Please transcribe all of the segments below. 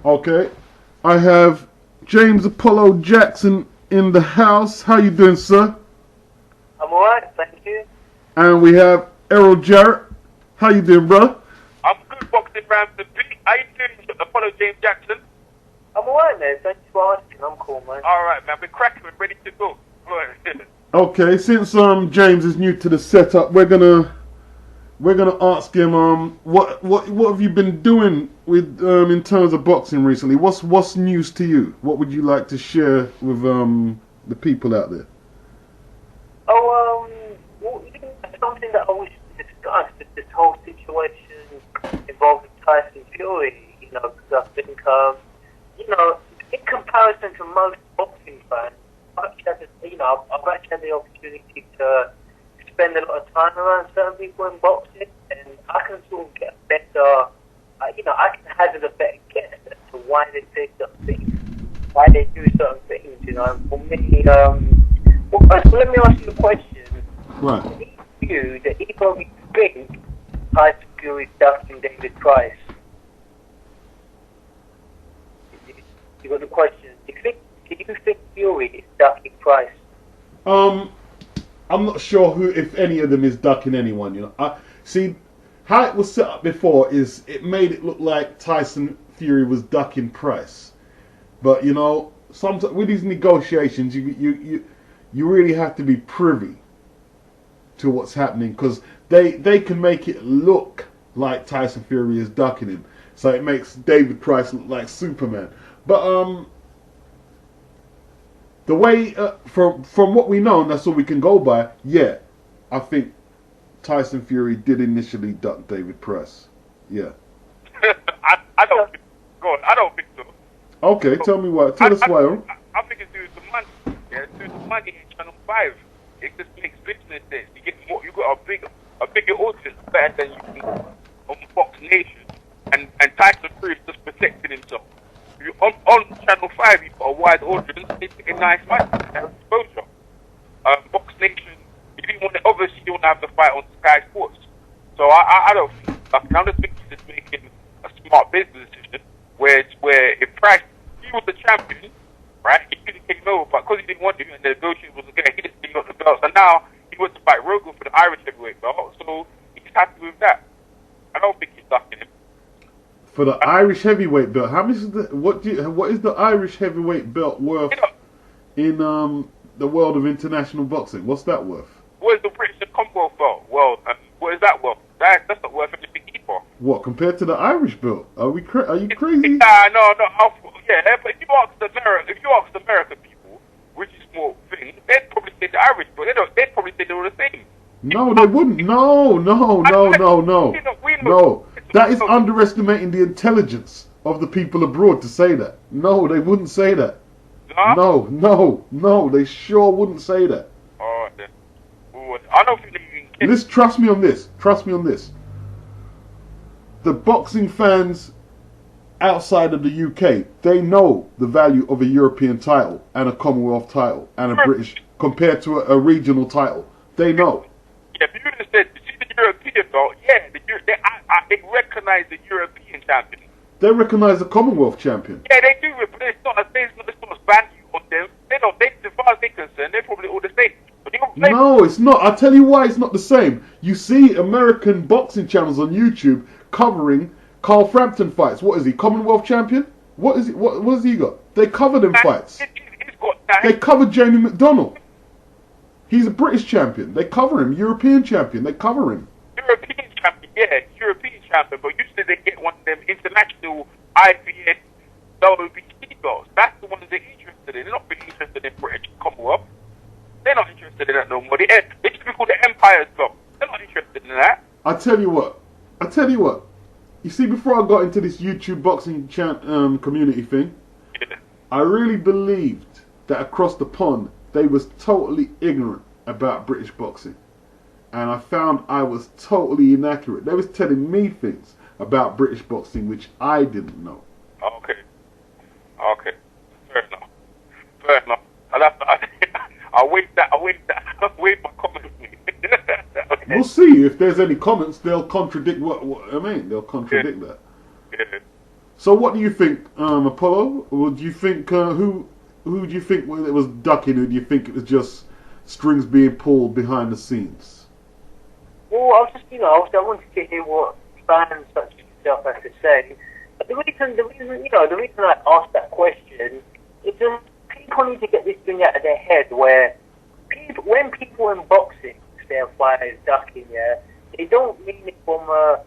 Okay. I have James Apollo Jackson in the house. How you doing, sir? I'm alright, thank you. And we have Errol Jarrett. How you doing, brother? I'm good, boxing Rams and Pete. How you doing, Apollo James Jackson? I'm alright, man. Thanks for asking. I'm cool, man. Alright, man. We're cracking. We're ready to go. Go ahead. Okay, since James is new to the setup, we're gonna ask him what have you been doing with in terms of boxing recently? What's news to you? What would you like to share with the people out there? Oh, well, you know, something that I wish to discuss is this whole situation involving Tyson Fury. You know, because I think, you know, in comparison to most boxing fans, I've actually had the opportunity to spend a lot of time around certain people in boxing, and I can sort of get a better, I can hazard a better guess as to why they say certain things, why they do certain things, you know. And for me, well, first of all, let me ask you a question. Right. Do you think Tyson Fury is ducking David Price? You got the question. Do you think Fury is ducking Price? I'm not sure if any of them is ducking anyone. You know, I see how it was set up before is it made it look like Tyson Fury was ducking Price, but you know, sometimes with these negotiations, you really have to be privy to what's happening because they can make it look like Tyson Fury is ducking him, so it makes David Price look like Superman. But the way from what we know, and that's all we can go by. Yeah, I think Tyson Fury did initially duck David Price. Yeah. I don't think so. Go on. I don't think so. Okay, tell me why. Tell us why. I think it's due to money. Yeah, it's due to money in Channel 5. It just makes business sense. You get more. You got a bigger audience better than you can on Fox Nation, and Tyson Fury is just protecting himself. On Channel 5, you've got a wide audience, it's a nice money, that's exposure. Box Nation, you didn't want to, obviously you don't have the fight on Sky Sports. So I don't think, I'm just thinking he's just making a smart business decision, where if Price, he was the champion, right, he could have taken over, but because he didn't want to, and the negotiation wasn't good, he just got the belts, and now he wants to fight Rogan for the Irish heavyweight belt, so he's happy with that. I don't think he's ducking him. For the Irish heavyweight belt, how much is what is the Irish heavyweight belt worth in the world of international boxing? What's that worth? What is the British and Commonwealth belt? Well, what is that worth? That's not worth anything either. What compared to the Irish belt? Are you crazy? Nah, no. Yeah, but if you ask American people, which is more thing, they'd probably say the Irish belt. They'd probably say they were the same. No, they wouldn't. No. No. That is underestimating the intelligence of the people abroad to say that. No, they wouldn't say that. Huh? No, they sure wouldn't say that. Alright then. I don't think they even Let's trust me on this. The boxing fans outside of the UK, they know the value of a European title and a Commonwealth title and a British compared to a regional title. They know. Yeah, if you would have said, you see the European belt, yeah, they recognize the European champion. They recognize the Commonwealth champion. Yeah, they do, but it's not value on them. As far as they're concerned, they're probably all the same. But no, it's not. I'll tell you why it's not the same. You see American boxing channels on YouTube covering Carl Frampton fights. What is he, Commonwealth champion? What is he? What has he got? They cover them fights. They cover Jamie McDonnell. He's a British champion. They cover him. European champion. They cover him. European champion, yeah, European champion. But usually they get one of them international IBS, WBC belts. That's the ones they're interested in. They're not really interested in British Commonwealth. They're not interested in that no more. They should call the Empire's belt. They're not interested in that. I tell you what. You see, before I got into this YouTube boxing community thing, Yeah. I really believed that across the pond they was totally ignorant about British boxing. And I found I was totally inaccurate. They was telling me things about British boxing which I didn't know. Okay. Fair enough. I'll wait my comment. Okay. We'll see if there's any comments. They'll contradict what I mean. They'll contradict that. Yeah. So what do you think, Apollo? Or do you think who do you think it was ducking? Or do you think it was just strings being pulled behind the scenes? Well, I was just, obviously I wanted to hear what fans such as yourself had to say. But the reason I asked that question is just people need to get this thing out of their head where when people in boxing say a fighter is ducking, they don't mean it from a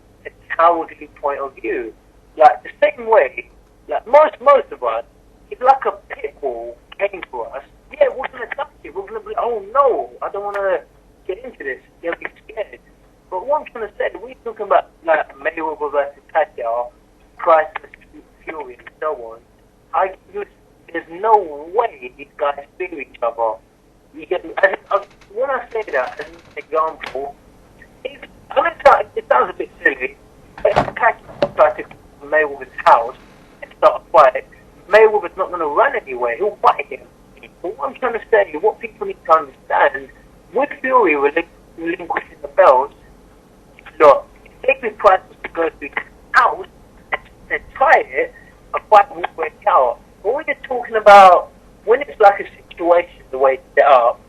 cowardly point of view. Like the same way, like most of us, if like a pit bull came to us, we're gonna duck it. We're gonna be, oh no, I don't want to get into this. They'll be scared. But what I'm trying to say, we're talking about like Mayweather versus Pacquiao, Price versus Fury, and so on. There's no way these guys fear each other. You get me? When I say that as an example, it sounds a bit silly, but if Pacquiao tries to come to Mayweather's house and start a fight, Mayweather's not going to run anywhere. He'll fight him. But what I'm trying to say, what people need to understand, with Fury relinquishing the belts, look, if David Price was to go to his house and try it, a fight won't break out. But when you're talking about, when it's like a situation, the way it's set up,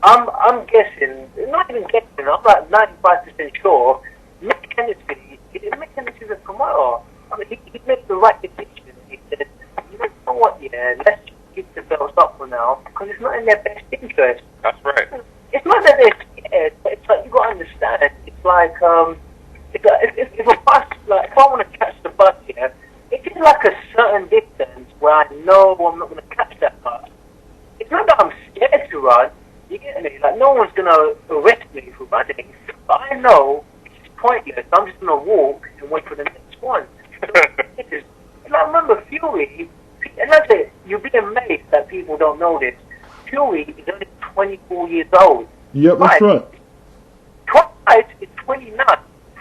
I'm guessing, not even guessing, I'm like 95% sure, Mick Hennessy's a promoter. I mean, he made the right decision. He said, you know what, let's give the belts up for now, because it's not in their best interest. That's right. It's not that they're scared, but it's like, you got to understand, it's like, if a bus, like, if I want to catch the bus here, it is like a certain distance where I know I'm not going to catch that bus. It's not that I'm scared to run, you get me? Like, no one's going to arrest me for running, but I know it's pointless. I'm just going to walk and wait for the next one. And I remember Fury, and that's it, you'll be amazed that people don't know this. Fury is only 24 years old. Yep, that's right. Twice is 29,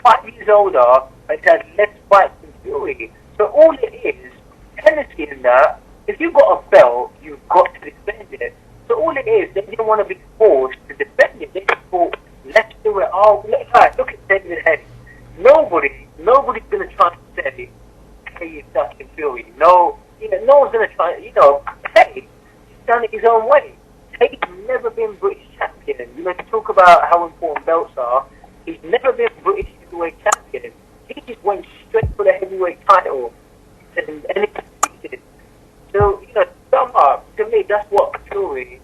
5 years older, but it has less fights than Fury. So all it is, Hennessy in that, if you've got a belt, you've got to defend it. So all it is, they didn't want to be forced to defend it. They just thought, let's do it. Oh, look at David Hayes. Nobody's going to try to say, hey, you're ducking Fury. No one's going to try, hey, he's done it his own way. Hayes never been British champion. To talk about how important belts are, he's never been British heavyweight champion. He just went straight for the heavyweight title. And it succeeded. So, sum up, to me, that's what Fury's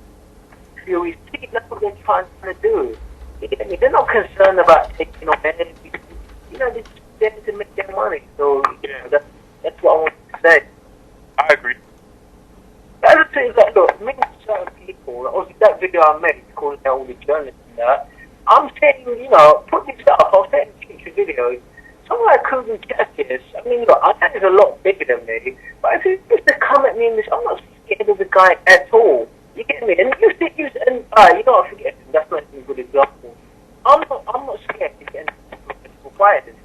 team, that's what they're trying to do. They're not concerned about taking on anything. They're just there to make their money. So, that's what I want to say. I agree. The other thing is that, look, many certain people, obviously that video I made, calling out all the journalists and that, I'm saying, put this up, I'll say in future videos, someone like Kugan Cassius, I mean, look, I know he's a lot bigger than me, but if he was to come at me in this, I'm not scared of the guy at all. You get me? And I forget, that's not even a good example. I'm not scared to get into fighters.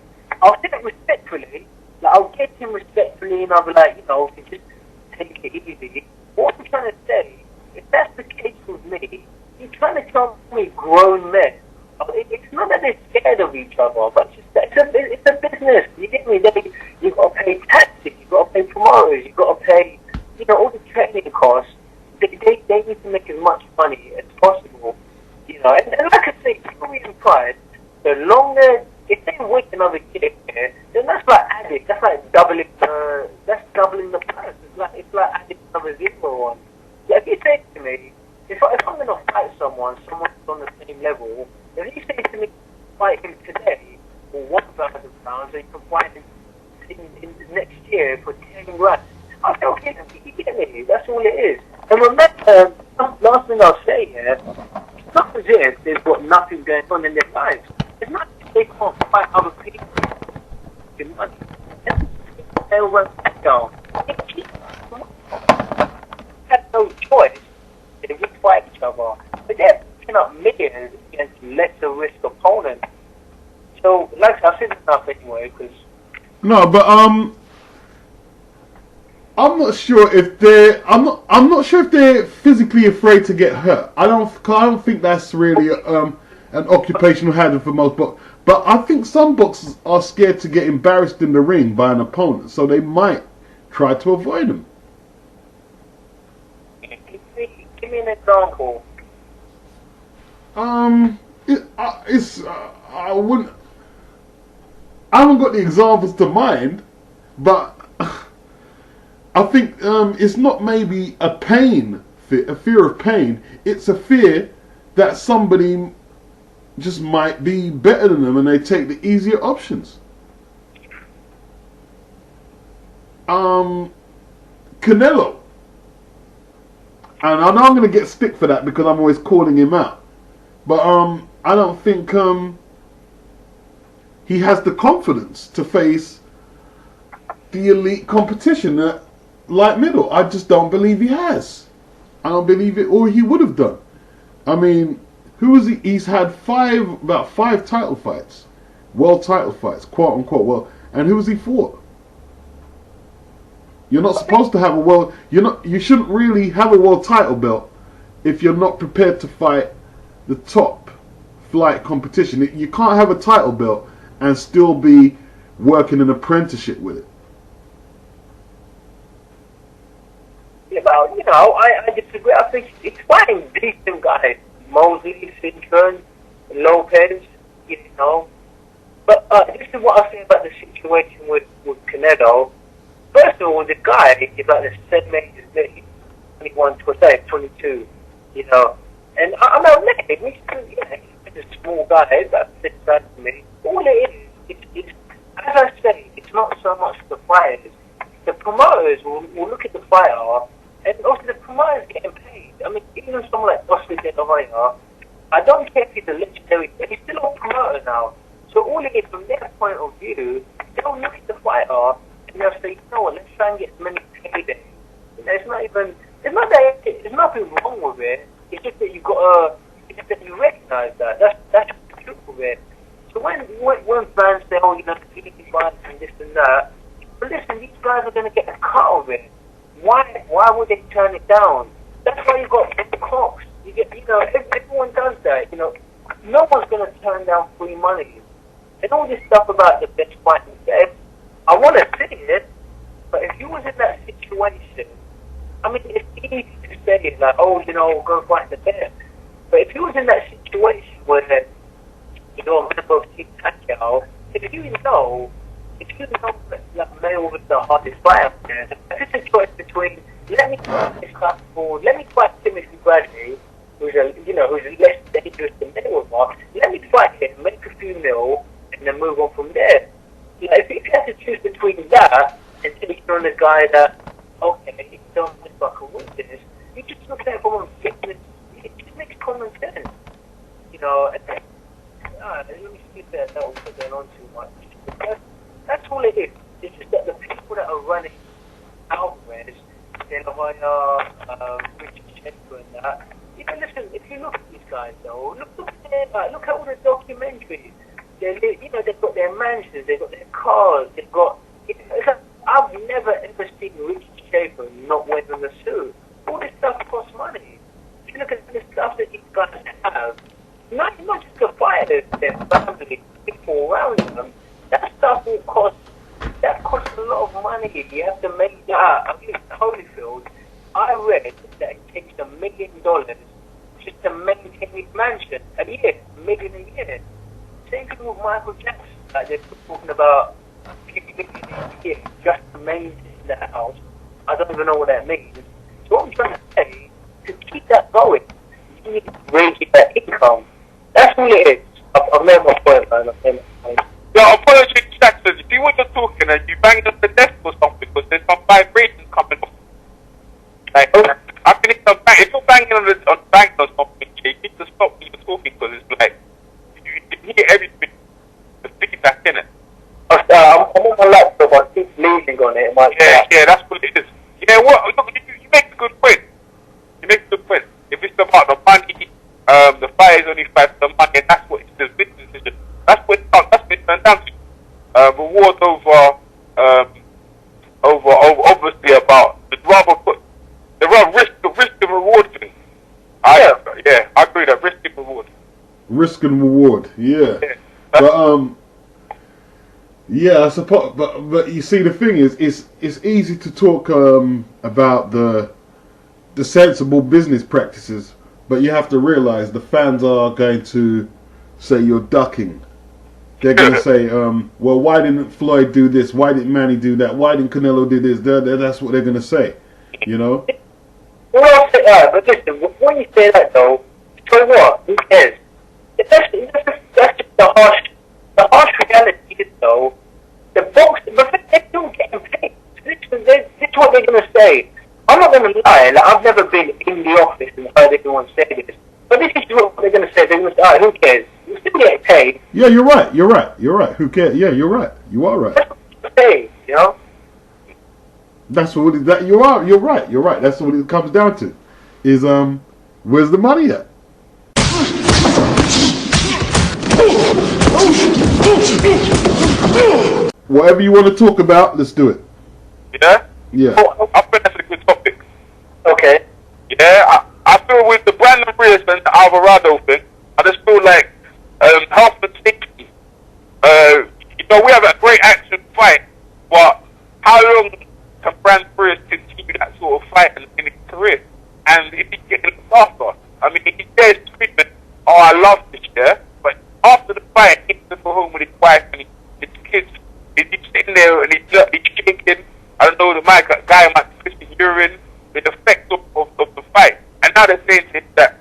I'll say it respectfully, like, I'll get him respectfully, and I'll be like, just take it easy. What I'm trying to say, if that's the case with me, you're trying to tell me grown men. It's not that they're scared of each other, but it's a business. You get me? You've got to pay taxes, you've got to pay promoters, you've got to pay, all the training costs. They need to make as much money as possible. And like I say, Fury and Pride, the longer, if they wait another year, then that's like adding, that's like doubling the price. It's like adding another zero on. Like, if you say to me, if I'm going to fight someone's on the same level, if you say to me, fight him today for £1,000, and you can fight him in the next year for 10 grand, I'll say, okay, you get me, that's all it is. And remember, last thing I'll say here, it's not as if they've got nothing going on in their lives. It's not as if they can't fight other people for money. They'll run down. They have no choice. They would fight each other. But they're picking up millions against lesser risk opponents. So, like I've said enough anyway, because... No, but I'm not sure if they're. I'm not sure if they're physically afraid to get hurt. I don't think that's really an occupational hazard for most boxers. But I think some boxers are scared to get embarrassed in the ring by an opponent, so they might try to avoid them. Give me an example. I wouldn't. I haven't got the examples to mind, but I think it's not maybe a fear of pain. It's a fear that somebody just might be better than them, and they take the easier options. Canelo, and I know I'm going to get stick for that because I'm always calling him out, but I don't think he has the confidence to face the elite competition at light middle. I just don't believe he has. I don't believe it, or he would have done. I mean, who is he? He's had about five title fights, world title fights, quote unquote. Well, and who has he fought? You're not supposed to have a world. You shouldn't really have a world title belt if you're not prepared to fight the top flight competition. You can't have a title belt and still be working an apprenticeship with it. Yeah, well, I disagree. I think it's fine. Decent guys, Mosley, Cintron, Lopez, But this is what I say about the situation with Canelo. First of all, the guy is like the same age as me, 21, 22, And I'm not negative. He's a small guy that sits back to me. All it is, it's as I say, it's not so much the fighters. The promoters will look at the fighter, and also the promoters getting paid. I mean, even someone like Oscar De La Hoya, I don't care if he's a legendary, but he's still a promoter now. So all it is, from their point of view, they'll look at the fighter, and they'll say, let's try and get as many paydays. There's nothing wrong with it. It's just that you recognise that. That's the truth of it. So when fans say, the PDP fights and this and that, but listen, these guys are going to get a cut of it. Why would they turn it down? That's why you got the clocks. Everyone does that. No one's going to turn down free money. And all this stuff about the best fighting best, I want to see it, but if you was in that situation, I mean, it's easy to say, like, go fight the best. But if you was in that situation where, a member of Team Pacquiao, if you know that Mayweather was the hardest fighter out there, if it's a choice between, let me fight this class forward, let me fight Timothy Bradley, who's less dangerous than Mayweather, let me fight him, make a few mil, and then move on from there. If you had to choose between that and taking on a guy that, okay, he don't think I can win this, you just look at it from a fitness, it just makes common sense. Let me skip that, that also going on too much. That's all it is. It's just that the people that are running Alvarez, De La Hoya, Richard Sheffer and that, listen, if you look at these guys though, look at all the documentaries. They've got their mansions, they've got their cars, they've got. I've never ever seen Richard Sheffer not wearing a suit. All this stuff costs money. If you look at the stuff that these guys have, not just the fighters, their family, people around them, that stuff will cost. That costs a lot of money. You have to make that. I mean, Holyfield, I read that it takes $1 million just to maintain his mansion a year, $1 million a year. Same thing with Michael Jackson. Like they're talking about $50 million a year just to maintain the house. I don't even know what that means. So what I'm trying to say, to keep that going, you need to raise that income. That's all it is. I've made my point, man. Yeah, apologies, Jackson. If you were just talking and you banged up the desk or something, because there's some vibrations coming off. Like, I think if you're banging on banging or something, you need to stop when you're talking, because it's like, you hear everything, the feedback in it. I'm on my laptop, I keep leaning on it. Yeah, that's what it is. You know what? Look, you make a good point. If it's about the money, the fight is only fight for the money, and that's what it's the business decision. That's what it's turned down to. Reward over obviously about the risk and reward thing. I agree that risk and reward. Risk and reward, yeah. Yeah. But Yeah, I suppose, but you see, the thing is, it's easy to talk about the sensible business practices, but you have to realize the fans are going to say you're ducking. They're going to say, well, why didn't Floyd do this? Why didn't Manny do that? Why didn't Canelo do this? That's what they're going to say, you know? Well, I'll say that, but listen, when you say that, though, so what? Who cares? That's just the harsh reality is, though, the boxing, but they're still getting paid. This is what they're going to say. I'm not going to lie, like, I've never been in the office and heard anyone say this, but this is what they're going to say. They're going to say, who cares? You're still getting paid. Yeah, you're right. Who cares? Yeah, you're right. You are right. That's what they're saying, you know? That's what you're right. That's what it comes down to. Is where's the money at? Whatever you want to talk about, let's do it. Yeah? Yeah. Oh, I think that's a good topic. Okay. Yeah, I feel with the Brandon Reyes and the Alvarado thing, I just feel like health and safety. You know, we have a great action fight, but how long can Brandon Reyes continue that sort of fight in his career? And if he's getting faster, I mean, he says treatment, oh, I love this, yeah, but after the fight, he's to go home with his wife and his kids. He's sitting there and he's shaking. I don't know, the guy might be pissing urine, the effects of the fight. And now they're saying to him that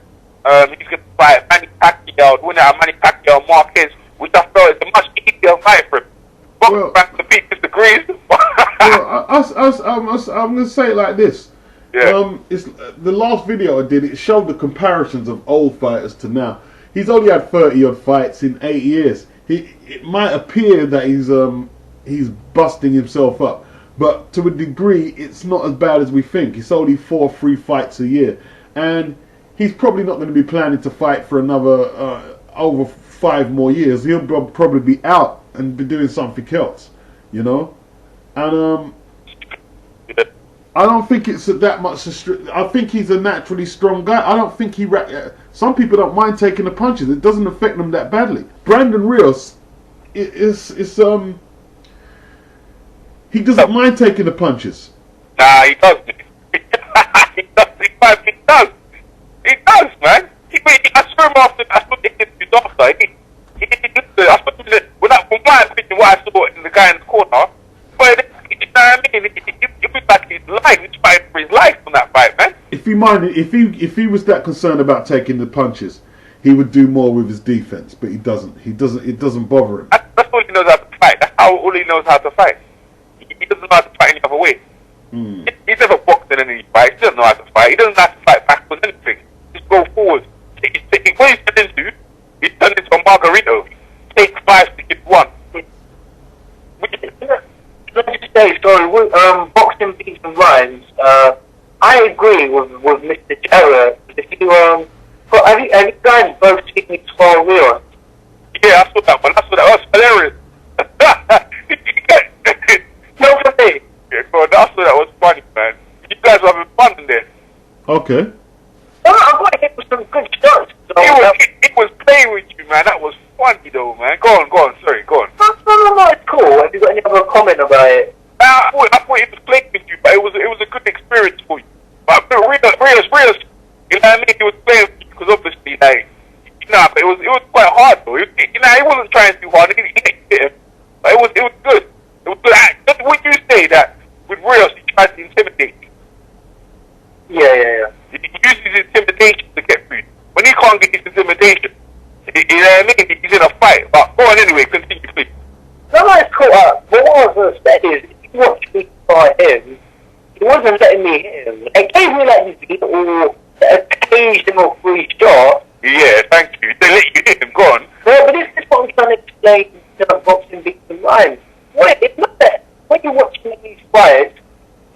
he's going to fight Manny Pacquiao, winner of Manny Pacquiao Marquez, which I felt is a much easier fight for him. Boxing back to beat disagrees. Well, I'm going to say it like this. Yeah. It's the last video I did. It showed the comparisons of old fighters to now. He's only had 30 odd fights in 8 years. It might appear that he's busting himself up, but to a degree, it's not as bad as we think. It's only 4 free fights a year, and he's probably not going to be planning to fight for another over 5 more years. He'll probably be out and be doing something else, you know. And I don't think it's that much. I think he's a naturally strong guy. I don't think some people don't mind taking the punches. It doesn't affect them that badly. Brandon Rios he doesn't mind taking the punches. Nah, he does. He does, man. I saw him after his doctor. From my opinion, what I saw in the guy in the corner, but you know what I mean? It was like his life. He's fighting for his life on that fight, man. If he was that concerned about taking the punches, he would do more with his defense, but he doesn't. It doesn't bother him. That's all he knows how to fight. That's all he knows how to fight. He doesn't know how to fight any other way. He's never boxed in any fight. He doesn't know how to fight. He doesn't know how to fight backwards, anything. Just go forward. What he's turned into, he's turned into a margarito. Take 5 to give 1. Let me just say, sorry, boxing beats and rhymes. I agree with Mr. Jarrett. If you have you guys both seen me 12 reels? Yeah, I saw that one. That was hilarious. No, for me. Yeah, bro, I saw that was funny, man. You guys were having fun in there. Okay. I got hit with some good shots. So, It was playing with you, man. That was funny, though, man. Go on. Sorry, go on. No, it's cool. Have you got any other comment about it? I thought it was playing with you, but it was a good experience for you. But Rios, you know what I mean? He was playing with you because obviously, like, but it was quite hard, though. He wasn't trying too hard. He didn't hit him, but it was good. It was good. Just when you say that with Rios, he tries to intimidate you. Yeah. He uses intimidation to get through. When he can't get his intimidation, you know what I mean? He's in a fight. But go on anyway, continue, please. No, it's cool. But what I was going to say is, if you watch me fight him, he wasn't letting me hit him. It gave me like this little occasional free shot. Yeah, thank you. They let you hit him. Go on. No, but this is what I'm trying to explain to boxing beats and rhymes. It's not that when you're watching these fights,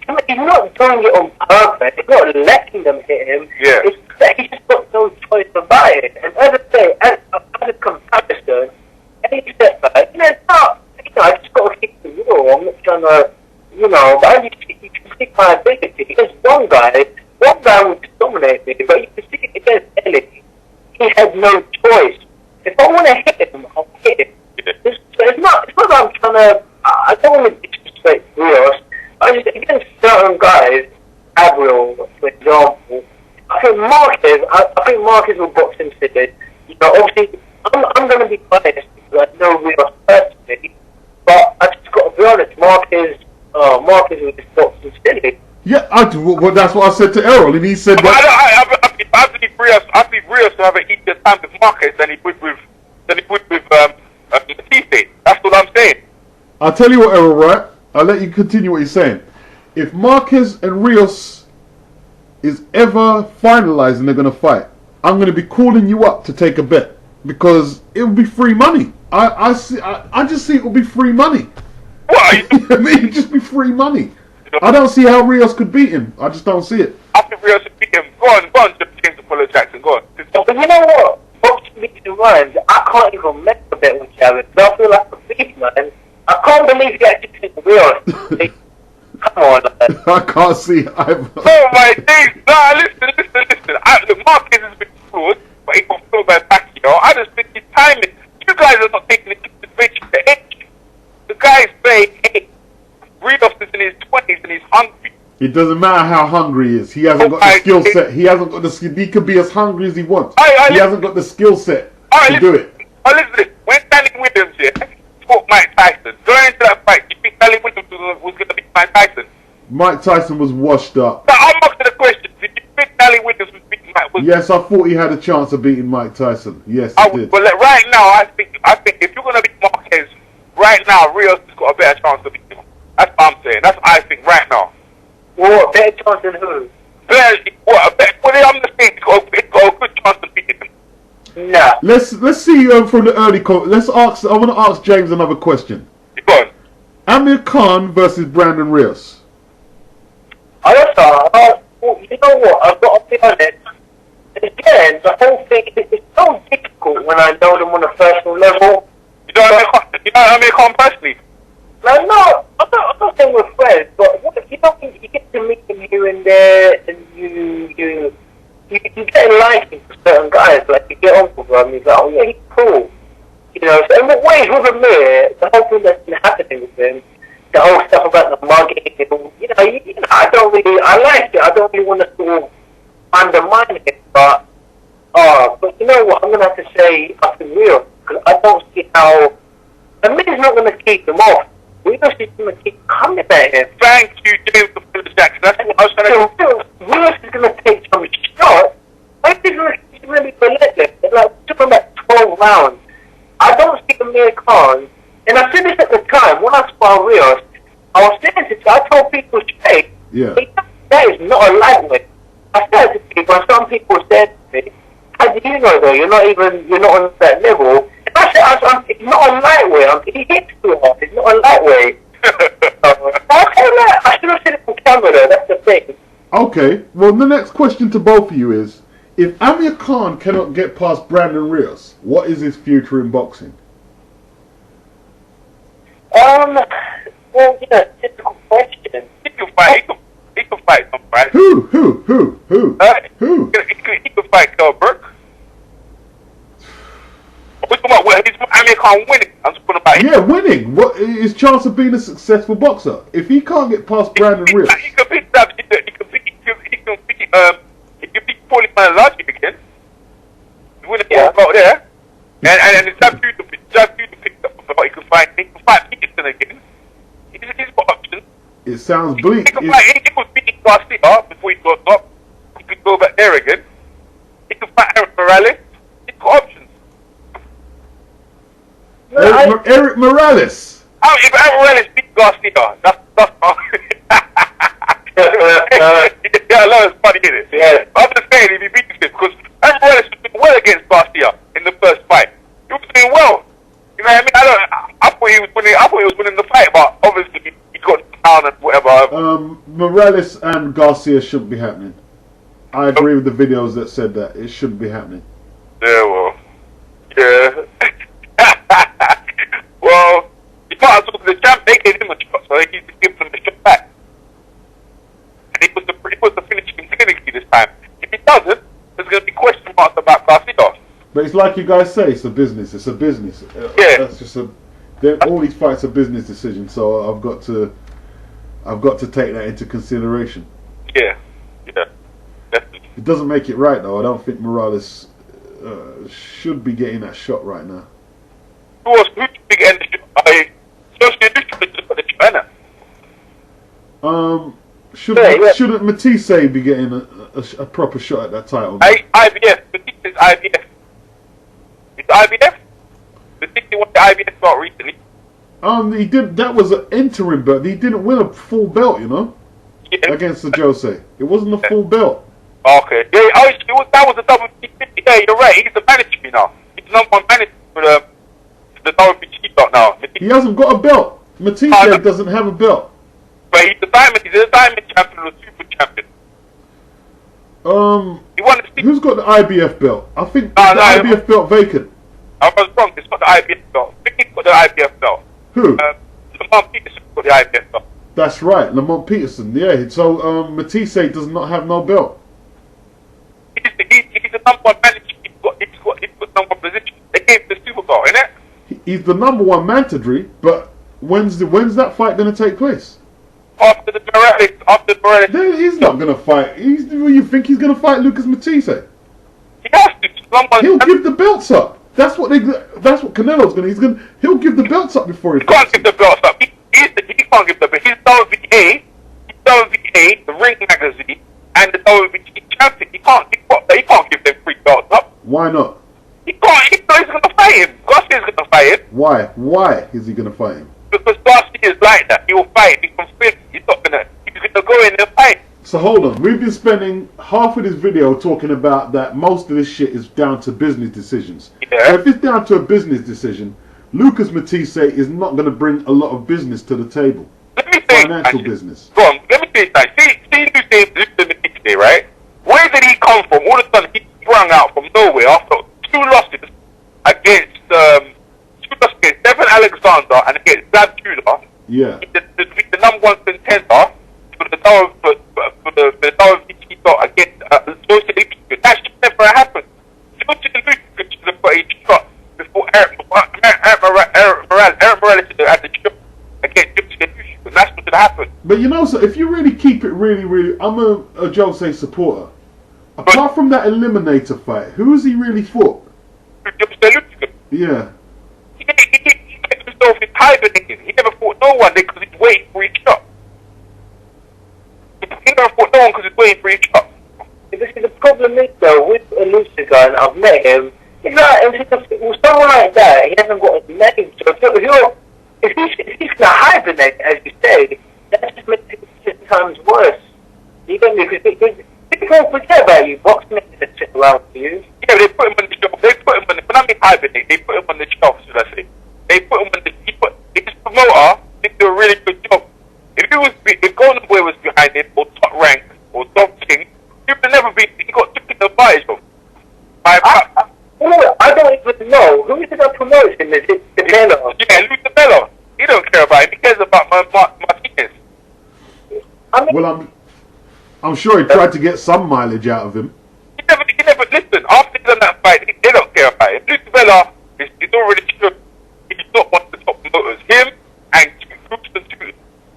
he's not doing it on purpose. He's not letting them hit him. Yeah. It's that he's just got no choice about it. And as I say, as a comparison, any setback, it's not. I just got to keep the rule. I'm not trying to, but you can see my ability. There's one guy would dominate me, but you can see it against Ellie. He had no choice. If I want to hit him, I'll hit him. Yeah. It's not that I'm trying to I don't want to disrespect Rios. I just, against certain guys, Errol, for example, I think Marquez will box him today. You know, obviously, I'm going to be biased because I know Rios personally, but I just got to be honest, Marquez will just box him silly. Yeah, well, that's what I said to Errol, and he said that. I believe Rios to have an easier time with Marquez than he would with Matisse. That's what I'm saying. I'll tell you what, Errol, right? I'll let you continue what you're saying. If Marquez and Rios is ever finalized and they're going to fight, I'm going to be calling you up to take a bet because it will be free money. I just see it will be free money. What? I mean, it'd just be free money. I don't see how Rios could beat him. I just don't see it. I think Rios should beat him. Go on, James Apollo Jackson, go on. But you know what? BOXINGBEATSANDRHYMES, I can't even make a bet with Jarrett. I feel like a beast, man. I can't believe you actually think Rios. Come on, man. I can't see either. Oh my days! Nah, listen. Look, Marquez has been flawed, but he got flawed by Pacquiao. I just think his timing. You guys are not taking into consideration the age. The guy's saying, hey, Rios is in his 20s and he's hungry. It doesn't matter how hungry he is. He hasn't got the skill set. He hasn't got the skill. He could be as hungry as he wants. He hasn't got the skill set to do it. Listen. When Danny Williams fought Mike Tyson, going into that fight, you think Danny Williams was going to beat Mike Tyson? Mike Tyson was washed up. Now, I'm asking the question. Did you think Danny Williams was beating Mike? Yes, I thought he had a chance of beating Mike Tyson. Yes, he did. But like, right now, I think if you're going to beat Marquez, right now, Rios has got a better chance to beat him. That's what I'm saying. That's what I think right now. What, better chance than who? I'm just saying he's got a good chance to beat him. Nah. Let's see from the early. Let's ask. I want to ask James another question. Go on. Amir Khan versus Brandon Rios. You know what? I've got to be honest. Again, the whole thing is so difficult when I know them on a personal level. You know Amir Khan personally? Like, no, I'm not saying we're friends, but you know, you get to meet him here and there, and you get a liking for certain guys. Like, you get on with him, you're like, oh yeah, he's cool. You know, so in what ways with Amir, the whole thing that's been happening with him, the whole stuff about the mugging, you know, I like it. I don't really want to sort of undermine it, but you know what? I'm gonna have to say up in real because I don't see how Amir's not gonna keep him off. We're just going to keep coming at him. Thank you, James Jackson. That's what I was trying to do. Willis is going to take some shots. I think he's really relentless. It's like, took him like 12 rounds. I don't see Amir Khan. And I said this at the time, when I spar Rios, I was saying to I told people straight, that is not a lightweight. I said to people, and some people said to me, how do you know though? You're not on that level. It's not a lightweight. He hits too hard. It's not a lightweight. I should have said it on camera though. That's the thing. Okay. Well, the next question to both of you is: if Amir Khan cannot get past Brandon Rios, what is his future in boxing? Well, difficult question. He can fight. He can fight some fight. Who? He can fight Burke. We're talking about Amir Khan winning. I'm talking about winning. What his chance of being a successful boxer? If he can't get past Brandon Rios, he can beat Paulie Malignaggi again. He win a out there, and it's up to you to pick up. But he can fight Peterson again. He's got options. It sounds bleak. He could beat Garcia before he goes up. He could go back there again. He can fight Eric Morales. He's got options. Eric Morales. If Eric Morales beat Garcia, that's I love it's funny, isn't it? Yeah. I'm just saying if he beats him because Eric Morales was doing well against Garcia in the first fight. He was doing well. You know what I mean? I thought he was winning the fight, but obviously he got down and whatever. Morales and Garcia shouldn't be happening. I agree with the videos that said that it shouldn't be happening. Yeah, well, yeah. Well, you might as well, the champ, they gave him a shot, so he needs to give them a shot back. And he was the finishing clinically this time. If he doesn't, there's going to be question marks about Garcia. But it's like you guys say, it's a business. It's a business. Yeah. That's just All these fights are business decisions, so I've got to take that into consideration. Yeah, definitely. It doesn't make it right though. I don't think Morales should be getting that shot right now. Who's big end? Shouldn't Matisse be getting a proper shot at that title? IBF. Matisse is IBF. It's IBF. Matisse won the IBF belt recently. He did. That was an interim belt. He didn't win a full belt, you know, against the Jose. It wasn't a full belt. Okay. Yeah. That was a WBC. Yeah, you're right. He's the manager, you know. He's the number one manager for the WBC belt now. He hasn't got a belt. Matisse doesn't have a belt. But he's a diamond champion or super champion. He won the who's got the IBF belt? I think the IBF belt vacant. I was wrong. It's got the IBF belt. I think he's got the IBF belt. Who? Lamont Peterson got the IBF belt. That's right, Lamont Peterson. Yeah. So Matisse does not have no belt. He's the number one manager. He's got number one position. They gave him the super belt, innit? He's the number one mandatory, but when's that fight going to take place? After Morales. He's not going to fight. You think he's going to fight Lucas Matisse? He has to. He'll give the belts up. That's what Canelo's going to. He'll give the belts up before he can't give the belts up. He can't give the belts. He's WBA, the Ring Magazine, and the WBC champion. He can't give them 3 belts up. Why not? He can't. He's going to fight him. Garcia's going to fight him. Why? Why is he going to fight him? Because Garcia is like that. He will fight. He's convinced. He's going to go in and fight. So hold on. We've been spending half of this video talking about that most of this shit is down to business decisions. Yeah. So if it's down to a business decision, Lucas Matisse is not going to bring a lot of business to the table. Let me say financial business. Go on. Let me say that. See Lucas Matisse, right? Where did he come from? All of a sudden, he sprung out from nowhere after 2 losses against Devin Alexander and against Zab Judah. Yeah. The number 1 contender for the WBC belt against Jose Lucic. That should never happen. Jose Lucic should have got a shot before Eric Morales should have had the shot against Jose Lucic. And that's what should happen. But you know, so if you really keep it really, I'm a Jose supporter. Apart from that eliminator fight, who has he really fought? Jose Lucic. Yeah. He kept himself in hibernating. He never fought no one because he's waiting for each shot. He never fought no one because he's waiting for each shot. This is the problem is though with Lucic, and I've met him. It's like with someone like that, he hasn't got a name. So if he's gonna hibernate, as you say, that just makes it 10 times worse. You get me? Because people forget about you. Boxing is a shit around for you. Yeah, they put him on the shelf. When I mean hibernate, they put him on the shelf, should I say? They put him on his promoter did do a really good job. If Golden Boy was behind him, or Top Rank, or Dog King, he would have never been, he got taken advantage of. I don't even know. Who is it that promotes him? Is it Canelo? Yeah, Luis Canelo. He don't care about him. He cares about Martinez. Well, I'm sure he tried to get some mileage out of him. He never listened. After he's done that fight, they don't care about him. Luis Canelo is already sure he's not one of the top promoters. Him and Groups,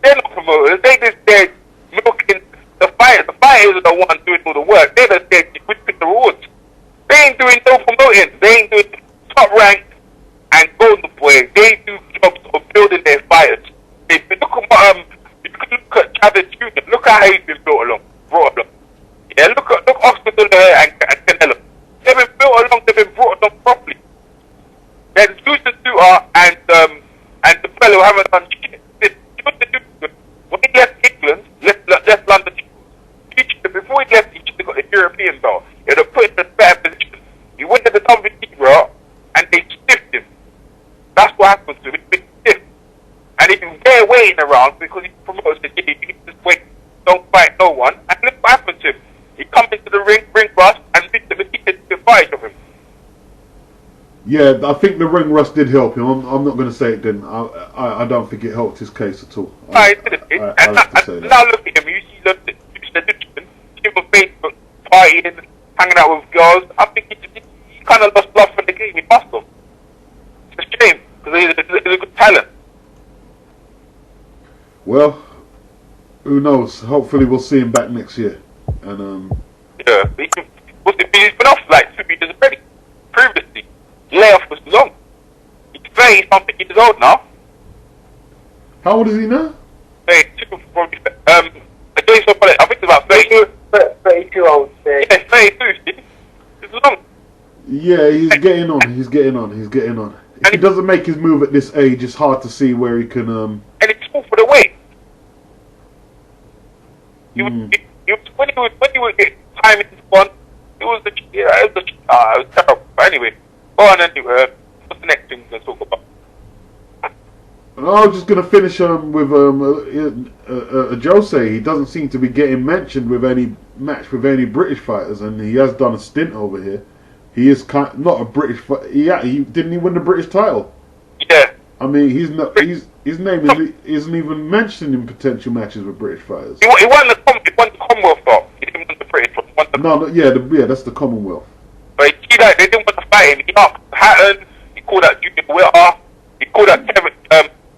they're not promoters. They just there milking the fighters. The fighters are the ones doing all the work. They're just there whipping the rewards. They ain't doing no promoting. They ain't doing Top Rank and Golden Boy. They do jobs of building their fighters. Look at Chavez Jr. Look at how he's been brought along. Yeah, look Oscar De La Hoya and Canelo. They've been built along. They've been brought along properly. Then Lucian Suter and the fellow haven't done shit. When he left England, left London, before he left, he should have got the European belt. He would have put him in a better position. He went to the WBC belt and they stiffed him. That's what happened to him. He's been stiffed. And he's been there waiting around because he promotes the game. He just wait, don't fight no one. And look what happened to him. He comes into the ring rust, and Mr. Matisse took advantage of him. Yeah, I think the ring rust did help him. I'm not going to say it didn't. I don't think it helped his case at all. Now look at him. You see the on Facebook, partying, hanging out with girls. I think he kind of lost love for the game. He must have. It's a shame because he's a good talent. who knows? Hopefully, we'll see him back next year. And yeah, he's been off like 2 years already. Previously, layoff was long. He's 30 something years old now. how old is he now? 32, probably. I think it's about 32. 32, I would say. Yeah, 32. It's long. Yeah, he's getting on. He's getting on. He's getting on. If he doesn't make his move at this age, it's hard to see where he can. And it's all for the weight. When he would get time in one, it was terrible. But anyway, go on anyway. What's the next thing we're going to talk about? I was just gonna finish with Jose. He doesn't seem to be getting mentioned with any match with any British fighters, and he has done a stint over here. He is not a British fighter. He didn't he win the British title? Yeah. I mean, his name isn't even mentioned in potential matches with British fighters. He won the Commonwealth though. He didn't win the British one. Yeah, that's the Commonwealth. But they didn't want to fight him. He asked Hatton. He called out Junior Witter. He called out Kevin.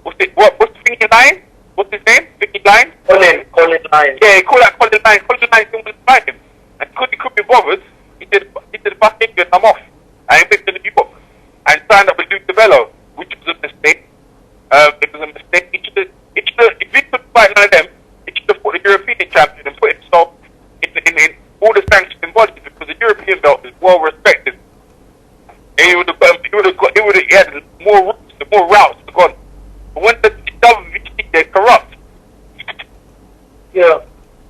What's the thinking line? What's his name? Thinking line? Colin Lyons. Yeah, he called out Colin Lyons. Colin Lyons didn't want to fight him. And because he couldn't be bothered, he said, fuck England, I'm off. And he went to New York and signed up with Luke DeVello, which was a mistake. It was a mistake. If he could fight none of them, he should have fought the European champion and put himself in all the sanctioning bodies, because the European belt is well respected. And he had more routes to go on. But when the WBC, they're corrupt. Yeah.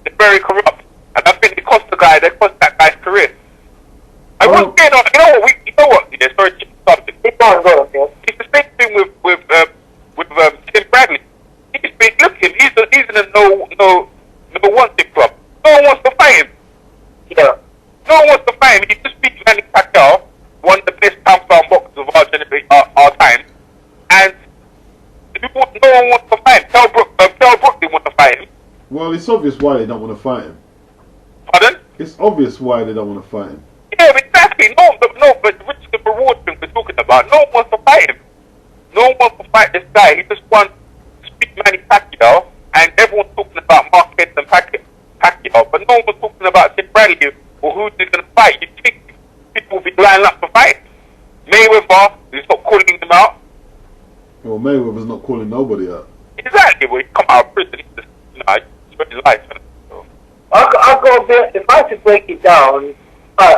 They're very corrupt. And I think they cost that guy's career. I was getting on, you know what? Yeah, sorry to something. It's the same thing with Tim Bradley. Look at him, he's in a no wanted club. No one wants to fight him. Yeah. No one wants to fight him. He just beat Manny Pacquiao, one of the best pound boxers of our time. And no one wants to fight him. Kel Brook didn't want to fight him. Well, it's obvious why they don't want to fight him. Pardon? It's obvious why they don't want to fight him. Yeah, exactly. But the risk and reward thing we're talking about, no one wants to fight him. No one wants to fight this guy. He just wants to speak Manny Pacquiao, and everyone's talking about Marquez and Pacquiao, but no one was talking about Tim Bradley or who's going to fight. You think people will be lining up to fight? Mayweather is not calling him out. Well, Mayweather's not calling nobody out. Exactly. Well, he come out of prison. He's just, he's spent his life. So. I've got a bit, if I had to break it down,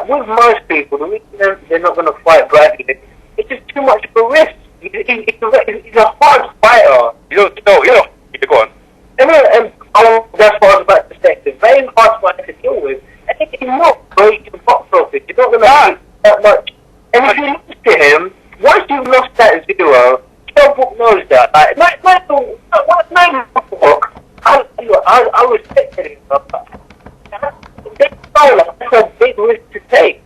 with most people, the reason they're not going to fight Bradley, it's just too much of a risk. He's a hard fighter. You don't. Go on. That's what I was about to say. It's a very hard fighter to deal with. And he's not great in box office. You're not going to see that much. And if you lose to him, once you've lost that 0, Kel Brook knows that. I respect him. That's a big risk to take.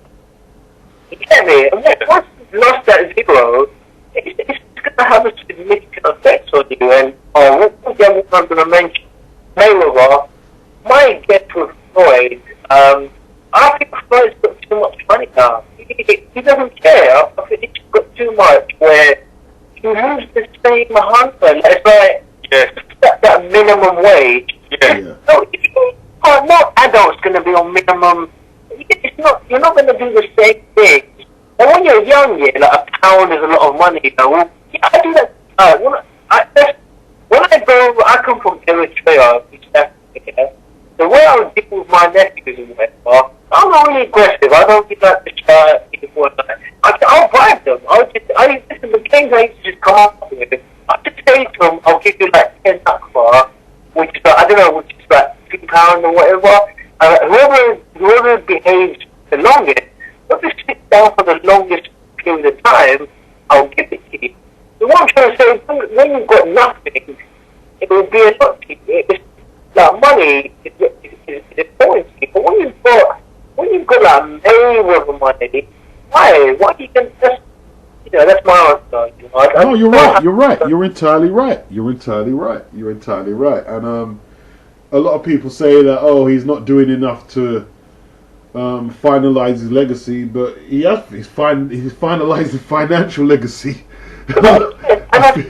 You get me? And once you've lost that 0, it's going to have a significant effect on you. And what the other one I'm going to mention, Mayweather, my guess with Floyd, I think Floyd's got too much money now. He doesn't care. I think he's got too much where you lose the same hunger. It's like that minimum wage. Yeah. No adult's going to be on minimum. You're not going to do the same thing. And when you're young, like £1 is a lot of money. Well, I do that. When I come from Eritrea, East Africa. The way I would deal with my nephews and whatever, I'm not really aggressive. I don't get like the child. I'll bribe them. Listen, the things I used to just come up with, I just say to them, I'll give you like 10 nakba, which is like, I don't know, which is like £2 or whatever. Whoever behaves the longest, whoever sits down for the longest period of time, I'll give it to you. The one I'm trying to say, when you've got nothing, it will be a lot to you. It's like money is important to you. But when you've got like Mayweather money, why do you can just, that's my answer. No, you're right. You're right. You're entirely right. You're entirely right. You're entirely right. And a lot of people say that he's not doing enough to finalize his legacy, but he's finalized the financial legacy. And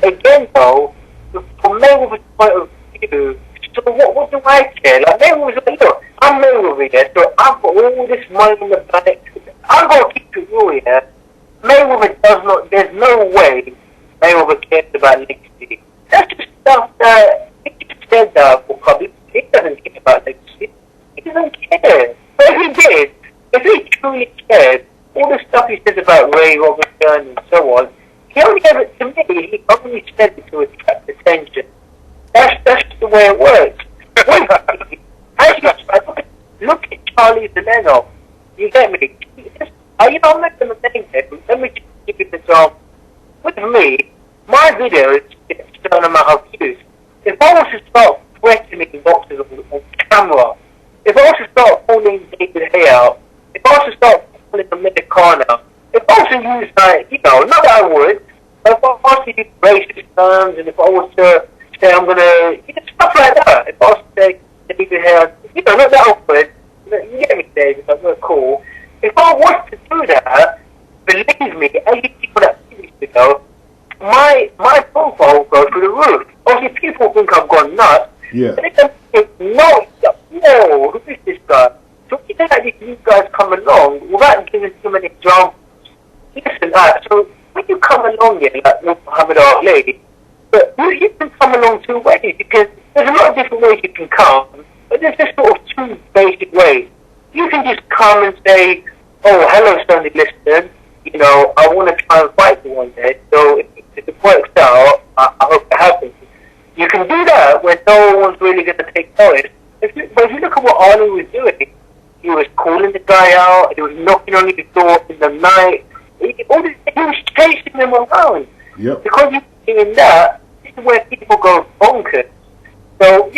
again, though, from Mayweather's point of view, So what do I care? Like, Mayweather's like, look, I'm Mayweather, yeah, so I've got all this money in the bank. I'm going to keep it real, yeah. Mayweather does not, there's no way Mayweather cares about legacy. That's just stuff that he just said that for public. He doesn't care about legacy. He doesn't care. But if he did, if he truly cared, all the stuff he says about Ray Robinson and so on, he only ever, to me, he only said it to attract attention. That's the way it works. Actually, look at Charlie Zelleno. You get me? I'm not going to name him. Let me just give you an example. With me, my videos get a certain amount of views. If I was to start threatening boxers on camera, if I was to start calling David Hay out, if I was to start calling Americana, if I was to use, like, not that I would, but if I was to use racist terms, and if I was to say I'm going to, stuff like that, if I was to say David Hay, not that awkward, you get me, David, that's not cool. If I was to do that, believe me, as you people that see this video, my profile will go through the roof. Obviously, people think I've gone nuts. Yeah. But they don't think, no, who is this guy? So you know that these guys come along without giving too many examples. Listen, so when you come along here, like with Muhammad Ali, but you can come along two ways, because there's a lot of different ways you can come, but there's just sort of two basic ways. You can just come and say, oh, hello, Sunday listener, I want to try and fight you one day, so if it works out, I hope it happens. You can do that when no one's really going to take notice. But if you look at what Ali was doing, he was calling the guy out, he was knocking on his door in the night, he was chasing them around. Yep. Because he's doing that, this is where people go bonkers. So,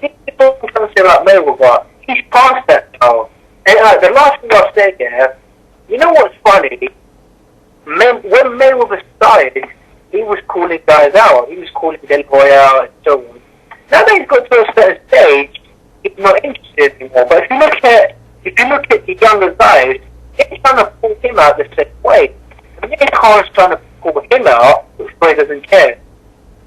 this is what I'm trying to say about Mayweather. He's past that now. And the last thing I'll say there, you know what's funny? When Mayweather started, he was calling guys out. He was calling Del Boy out and so on. Now that he's got to a certain stage, he's not interested anymore. But if you look at the younger guys, they're trying to pull him out the same way. And then Khan's trying to pull him out, which Boy doesn't care.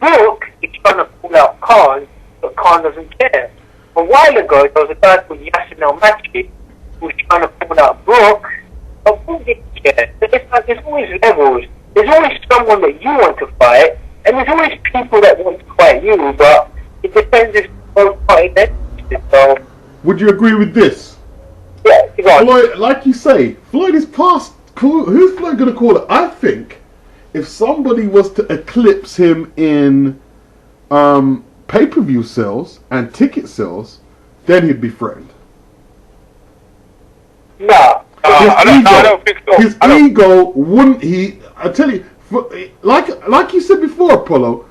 Brooke is trying to pull out Khan, but Khan doesn't care. A while ago, there was a guy called Yassin El-Matchi who was trying to pull out Brooke, but Brooke didn't care. There's always levels. There's always someone that you want to fight, and there's always people that want to fight you, but it depends if both parties are interested. So, would you agree with this? yeah, Floyd, like you say, Floyd is past. Who's Floyd going to call it? I think if somebody was to eclipse him in pay-per-view sales and ticket sales, then he'd be threatened. no. I don't think so. His ego wouldn't. I tell you, like you said before, Apollo.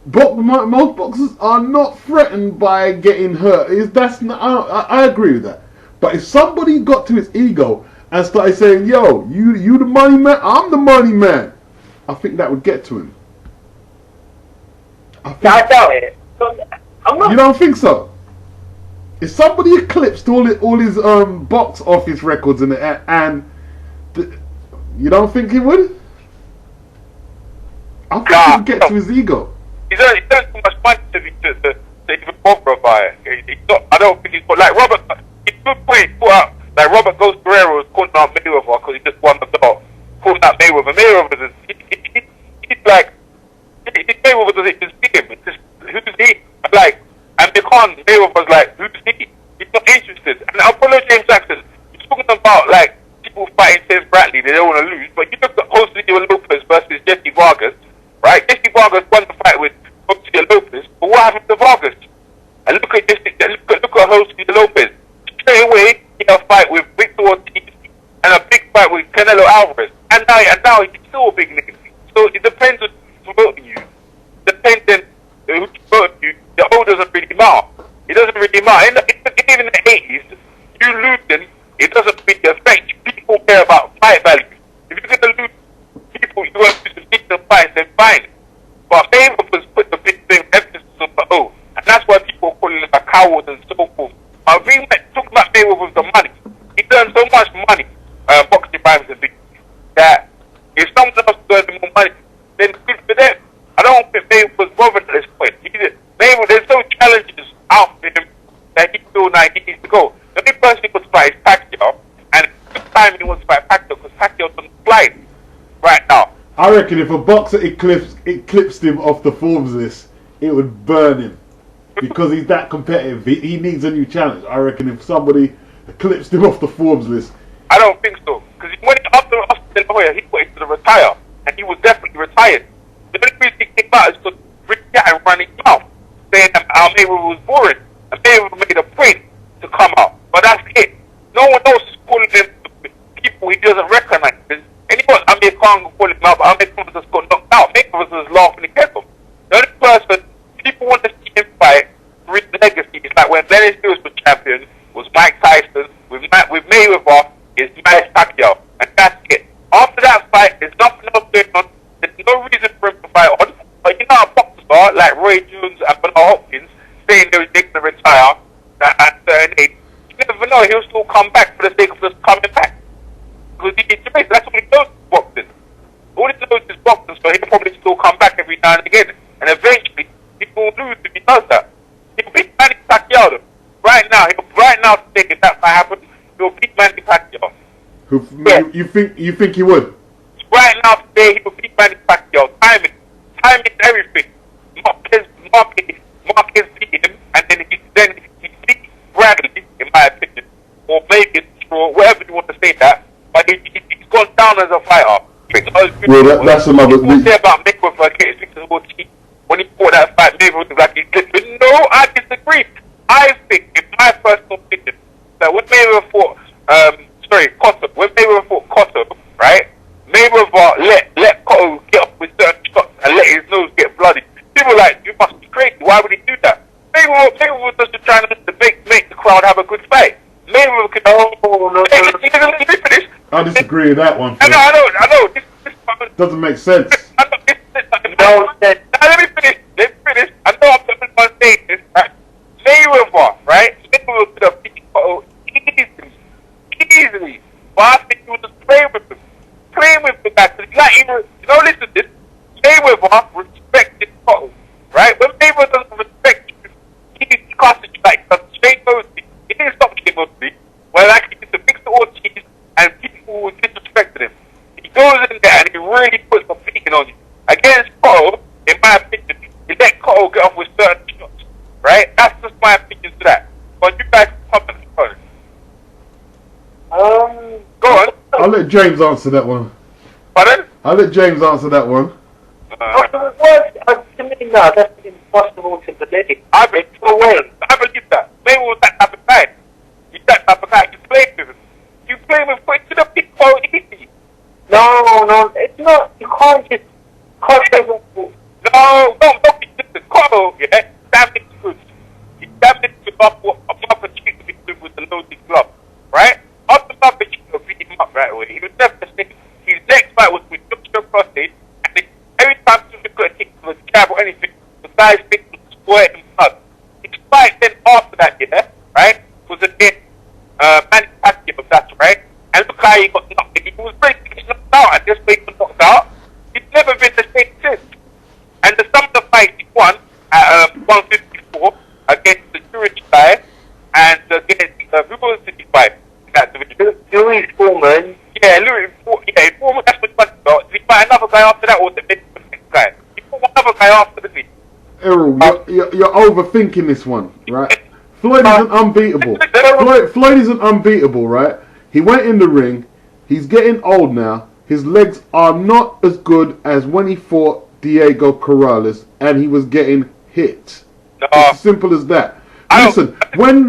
Most boxers are not threatened by getting hurt. I agree with that. But if somebody got to his ego and started saying, "Yo, you the money man, I'm the money man," I think that would get to him. I doubt it. I'm not. You don't think so? If somebody eclipsed all his box office records and you don't think he would? I think he would get to his ego. He's earned too much money to even bother about it. I don't think he's got, like Robert. It's a good point. Like Robert Ghost Guerrero was calling out Mayweather because he just won the belt. Calling out Mayweather. Mayweather he's like Mayweather doesn't even see him. It's just, who's he? Like, and Mayweather's like, who's he? He's not interested. And Apollo James Jackson, you're talking about like people fighting James Bradley, they don't want to lose. But you look at Jose Lopez versus Jesse Vargas, right? Jesse Vargas won the fight with Jose Lopez, but what happened to Vargas? And look at Jose Lopez. Straight away, he had a fight with Victor Ortiz and a big fight with Canelo Alvarez. And now he's still a big name. So it depends on who's promoting you. Depending on who's promoting you, the old doesn't really matter. It doesn't really matter. Even in the 80s, you losing, it doesn't really affect you. People care about fight value. If you're going to lose people, you want to lose the decent fights, then fine. But Mayweather's put the big thing emphasis on the O. And that's why people are calling him a coward and so forth. But we talking about Mayweather with the money. He earned so much money, boxing rhymes and things, that if someone else earned more money, then good for them. I don't think Mayweather's bothered at this point. Mayweather, there's no challenges out only person he was fighting is Pacquiao, and the time he was fighting Pacquiao because Pacquiao's on the slide right now. I reckon if a boxer eclipsed him off the Forbes list, it would burn him. Because he's that competitive. He needs a new challenge. I reckon if somebody eclipsed him off the Forbes list. I don't think so. Because when after Austin Hoyer, he wanted to retire. And he was definitely retired. The only reason he came out is because Rick Gatton ran his mouth, saying that Mayweather was boring. And Mayweather made a point to come out. But that's it. No one else is calling him people he doesn't recognize. Anyone, Amir Khan can call him out, but Amir Khan just got knocked out. Mayweather was laughing against him. The only person people want to see him fight, reach the legacy, is like when Dennis Lewis was champion, was Mike Tyson. With Mayweather, is Manny Pacquiao. And that's it. After that fight, there's nothing else going on. There's no reason for him to fight on. But you know how boxers are, like Roy Jones and Bernard Hopkins, saying they're going to retire at 38. You never know, he'll still come back for the sake of just coming back. Because that's all he knows is boxing. All he knows is boxing, so he'll probably still come back every now and again. And eventually, people will lose if he does that. He'll beat Manny Pacquiao. Right now, today, if that might happen, he'll beat Manny Pacquiao. You think he would? Right now, today, he will beat Manny Pacquiao. Timing is everything. Marquez beat him, and then he beat Bradley, in my opinion. Or maybe it's true, whatever you want to say that. But he's gone down as a fighter. Well, that's another thing. People say about Mayweather getting 6-14. When he fought that fight, Mayweather was like, no, I disagree. I think, in my personal opinion, that when Mayweather fought, Cotto, when Mayweather fought Cotto, right, Mayweather let Cotto get up with certain shots and let his nose get bloody. People were like, you must be crazy, why would he do that? Mayweather was just trying to make the crowd have a good fight. Mayweather could, let me finish. I disagree with that one. I know. This doesn't make sense. Let me finish. I know I'm the one saying this. Right? Mayweather, right? Mayweather could have beat Cotto easily. But I think he was just playing with him. Listen to this. Mayweather respected Cotto, right? When Mayweather doesn't respect you, he classes you like a straight Mosby. He didn't stop Shane Mosby. Well, like he used to mix the old cheese and people disrespected him. He goes in there and he really puts a beating on you. Against Cotto, in my opinion, he let Cotto get off with certain shots, right? That's just my opinion to that. But you guys comment on it. Go on. I'll let James answer that one. Pardon? I'll let James answer that one. To me, no, that's impossible to believe. I believe that. Maybe was that type of guy. He's that type of guy. You play with him. You play with him to the big quality. No, it's not. You can't just. No, don't be distant. Cotto, yeah, damn it good. He damn it good off a cheek to be good with the loaded glove, right? After Bubba Chico beat him up right away, he was never thinking. His next fight was with Dr. Prostate, and every time he could kick to a jab or anything, the guy's thing was square him up. His fight then after that, yeah, right, was against Manny Pacquiao, that's right. And look how he got knocked. He was basically knocked out, and just basically knocked out. He's never been the same since. And some of the fights he won at 154 against the Jewish guy and against who was the fight in that division? Louis Foreman. Yeah, Foreman, that's what he won about. Did he fight another guy after that, or the next guy? He fought another guy after the thing. Errol, you're overthinking this one, right? Floyd isn't unbeatable. Floyd isn't unbeatable, right? He went in the ring. He's getting old now. His legs are not as good as when he fought Diego Corrales and he was getting hit. No. It's as simple as that. Listen, when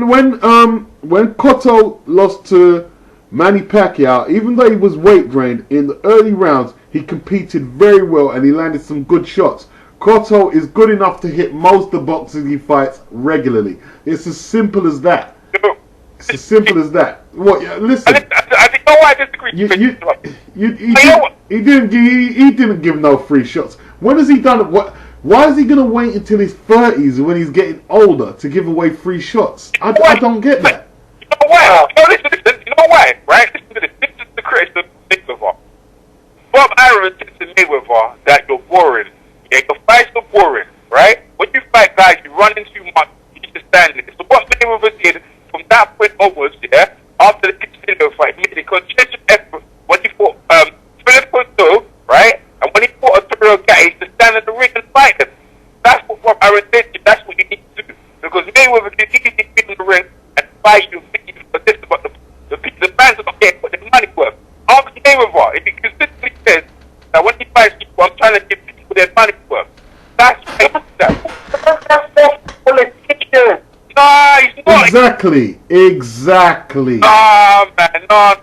Cotto lost to Manny Pacquiao, even though he was weight drained in the early rounds, he competed very well and he landed some good shots. Cotto is good enough to hit most of the boxers he fights regularly. It's as simple as that. It's as simple as that. What? Listen. I think no, I disagree. He didn't give no free shots. When has he done it? What? Why is he gonna wait until his 30s when he's getting older to give away free shots? I don't get that. You know why? No, listen. You know why? Right? Listen to this. This is the criticism of Mayweather. Bob Arum said to Mayweather that you're boring. Yeah, your fights are boring, right? When you fight guys, you run in too much. You just stand there. So what Mayweather did, from that point onwards, yeah, after the Castillo fight, he made a conscientious effort when he fought Philip Coutinho, right? And when he fought Arturo Gatti to stand in the ring and fight him. That's what Rob Aaron did. That's what you need to do. Because Mayweather can easily get in the ring and fight you for this, but the fans are not getting what their money worth. Ask Mayweather if he consistently says that when he fights people, I'm trying to give people their money worth. That's why he does that. That's politician. Nah, he's not. Exactly. Nah, man, no.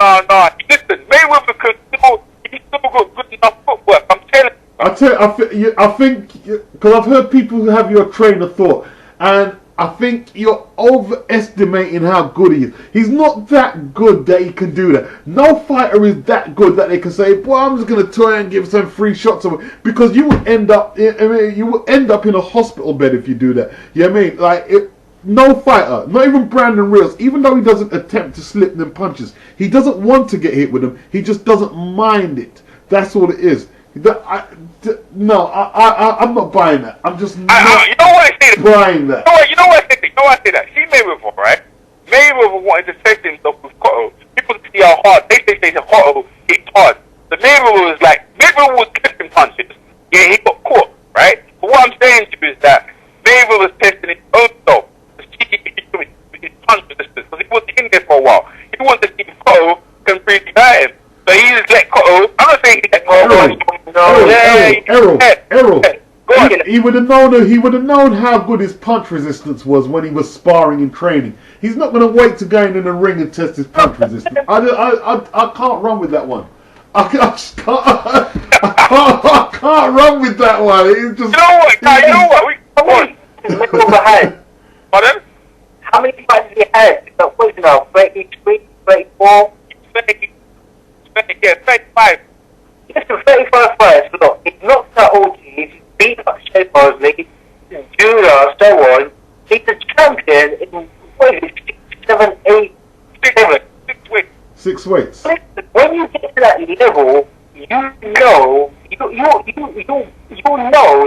Listen, Mayweather he's still got good enough footwork. I'm telling you. I think, because I've heard people who have your train of thought, and I think you're overestimating how good he is. He's not that good that he can do that. No fighter is that good that they can say, "Boy, I'm just going to try and give some free shots away," because you will end up. You will end up in a hospital bed if you do that. You know what I mean? Like no fighter, not even Brandon Rios, even though he doesn't attempt to slip them punches, he doesn't want to get hit with them. He just doesn't mind it. That's all it is. I'm not buying that. I'm just not you know what I say buying that. You know what I say that? See Mayweather, right? Mayweather wanted to test himself with Cotto. People see how hard. They say Cotto hits hard. So Mayweather was testing punches. Yeah, he got caught, right? But what I'm saying to you is that Mayweather was testing his own self to see if he could do it with his punch resistance. Because he wasn't in there for a while. He wanted to see if Cotto can really hurt him. So he just let Cotto. I'm not saying he let Cotto. Errol. He would have known how good his punch resistance was when he was sparring and training. He's not going to wait to go in the ring and test his punch resistance. I can't run with that one. I can't run with that one. It's just, you know what? Pardon? How many fights did he have? What is it now? 33, 34? 35. Listen, 35 fights, look, he knocked out OG, he's beat up Shea Mosley, Judah, so on. He's a champion in, what is it, 6, 7, 8, 7. 6 weights. 6 weights. Listen, when you get to that level, you know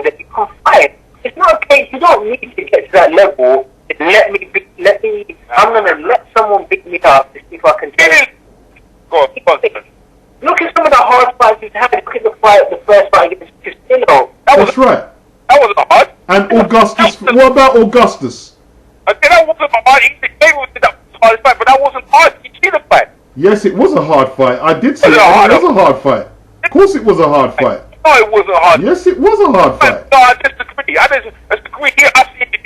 that you can fight. It's not a case, you don't need to get to that level. I'm going to let someone beat me up to see if I can do it. Go on. Look at some of the hard fights he's had. Look at the first fight against Castillo. That's right. That wasn't hard. And Augustus. What about Augustus? I said that wasn't hard. Maybe did that hard fight, but that wasn't hard. You see the fight. Yes, it was a hard fight. I did say it was a hard fight. Of course it was a hard fight. No, it wasn't hard. Yes, it was a hard fight. No, I disagree.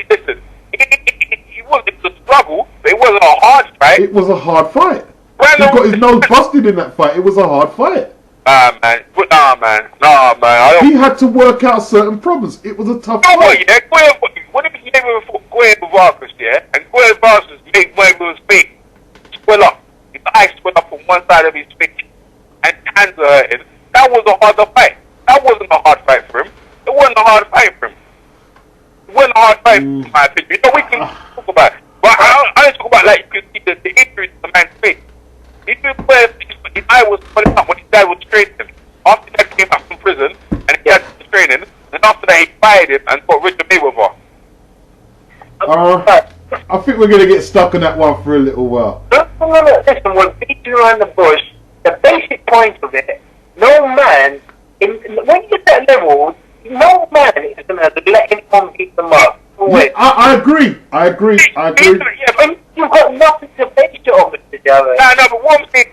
Listen, it was a struggle, but it wasn't a hard fight. It was a hard fight. He got his nose busted in that fight. It was a hard fight. Nah, man. He had to work out certain problems. It was a tough fight. Yeah, what if he ever fought Guerrero Vargas, yeah? And Guerrero Vargas made Mayweather's face swell up. His eyes swell up on one side of his face, and his hands are hurting. That was a harder fight. That wasn't a hard fight for him. It wasn't a hard fight for him. It wasn't a hard fight, in my opinion. You know, we can talk about it. But I don't talk about, like, you can see the injury to the man's face. His eye was swelling up when his dad was training him. After that, he came back from prison, and his dad was training, and after that, he fired him and got rid of Mayweather. I think we're going to get stuck on that one for a little while. No, listen, we're beating around the bush. The basic point of it, no man, when you get that level, no man is going to let anyone beat them up. Yeah, I agree. Yeah, but you've got nothing to base it on, Mr. Jarrett. No, but one thing,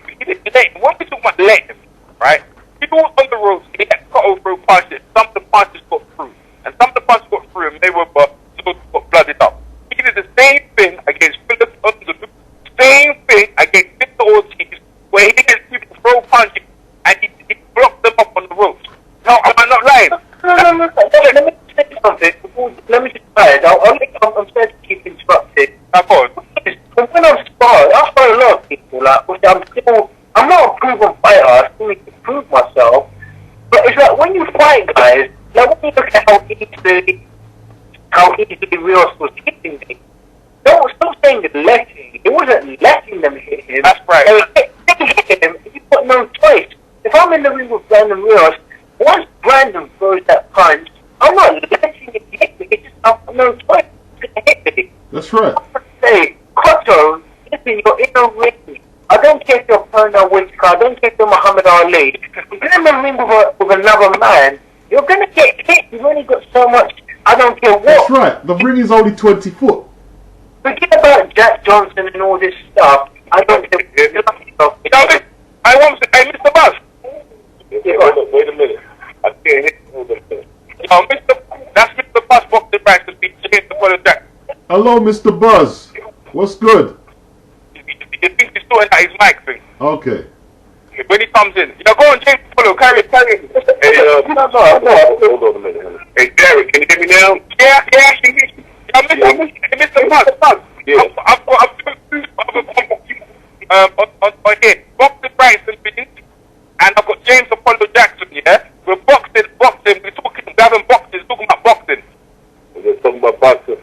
when we talk about letting, right? People on the roads, they had cut through punches. Some of the punches got through. And some of the punches got through and Mayweather got blooded up. He did the same thing against Philip Underwood, same thing against Victor Ortiz, where he had people throw punches and he blocked them up on the ropes. No, am I not lying? No. Let me say something. Let me just say it. I'm sorry to keep interrupting. When I'm sparring, I spar a lot of people. Like, I'm not a proven fighter. I still need to prove myself. But it's like when you fight guys, like when you look at how easily Rios was hitting me. Don't stop saying the letting. It wasn't letting them hit him. That's right. They hit him. You've got no choice. If I'm in the ring with Brandon Rios, once Brandon throws that punch, I'm not letting it hit me. It's just I've got no choice to hit me. That's right. I say Cotto ring, I don't care if you're Pernell Whitaker, I don't care if you're Muhammad Ali. If you're in the ring with another man, you're going to get hit. You've only got so much, I don't care what. That's right. The ring is only 20 foot. Forget about Jack Johnson and all this stuff. I don't care. I want to, hey, Mr. Buzz. Wait a minute. I can't hear you. Hold on a minute. No, that's Mr. Buzz boxing price to be changed to follow Jack. Hello, Mr. Buzz. What's good? He thinks he's sorting out his mic thing. Okay. When he comes in, go on, James, follow, carry it. Hey, hold on a minute. Hey, Jarrett, can you hear me now? Yeah, Mr. Buzz. Yeah. On here, boxing price and things, and I've got James Apollo Jackson, yeah? We're boxing, we're having boxing, talking about boxing. We're talking about boxing.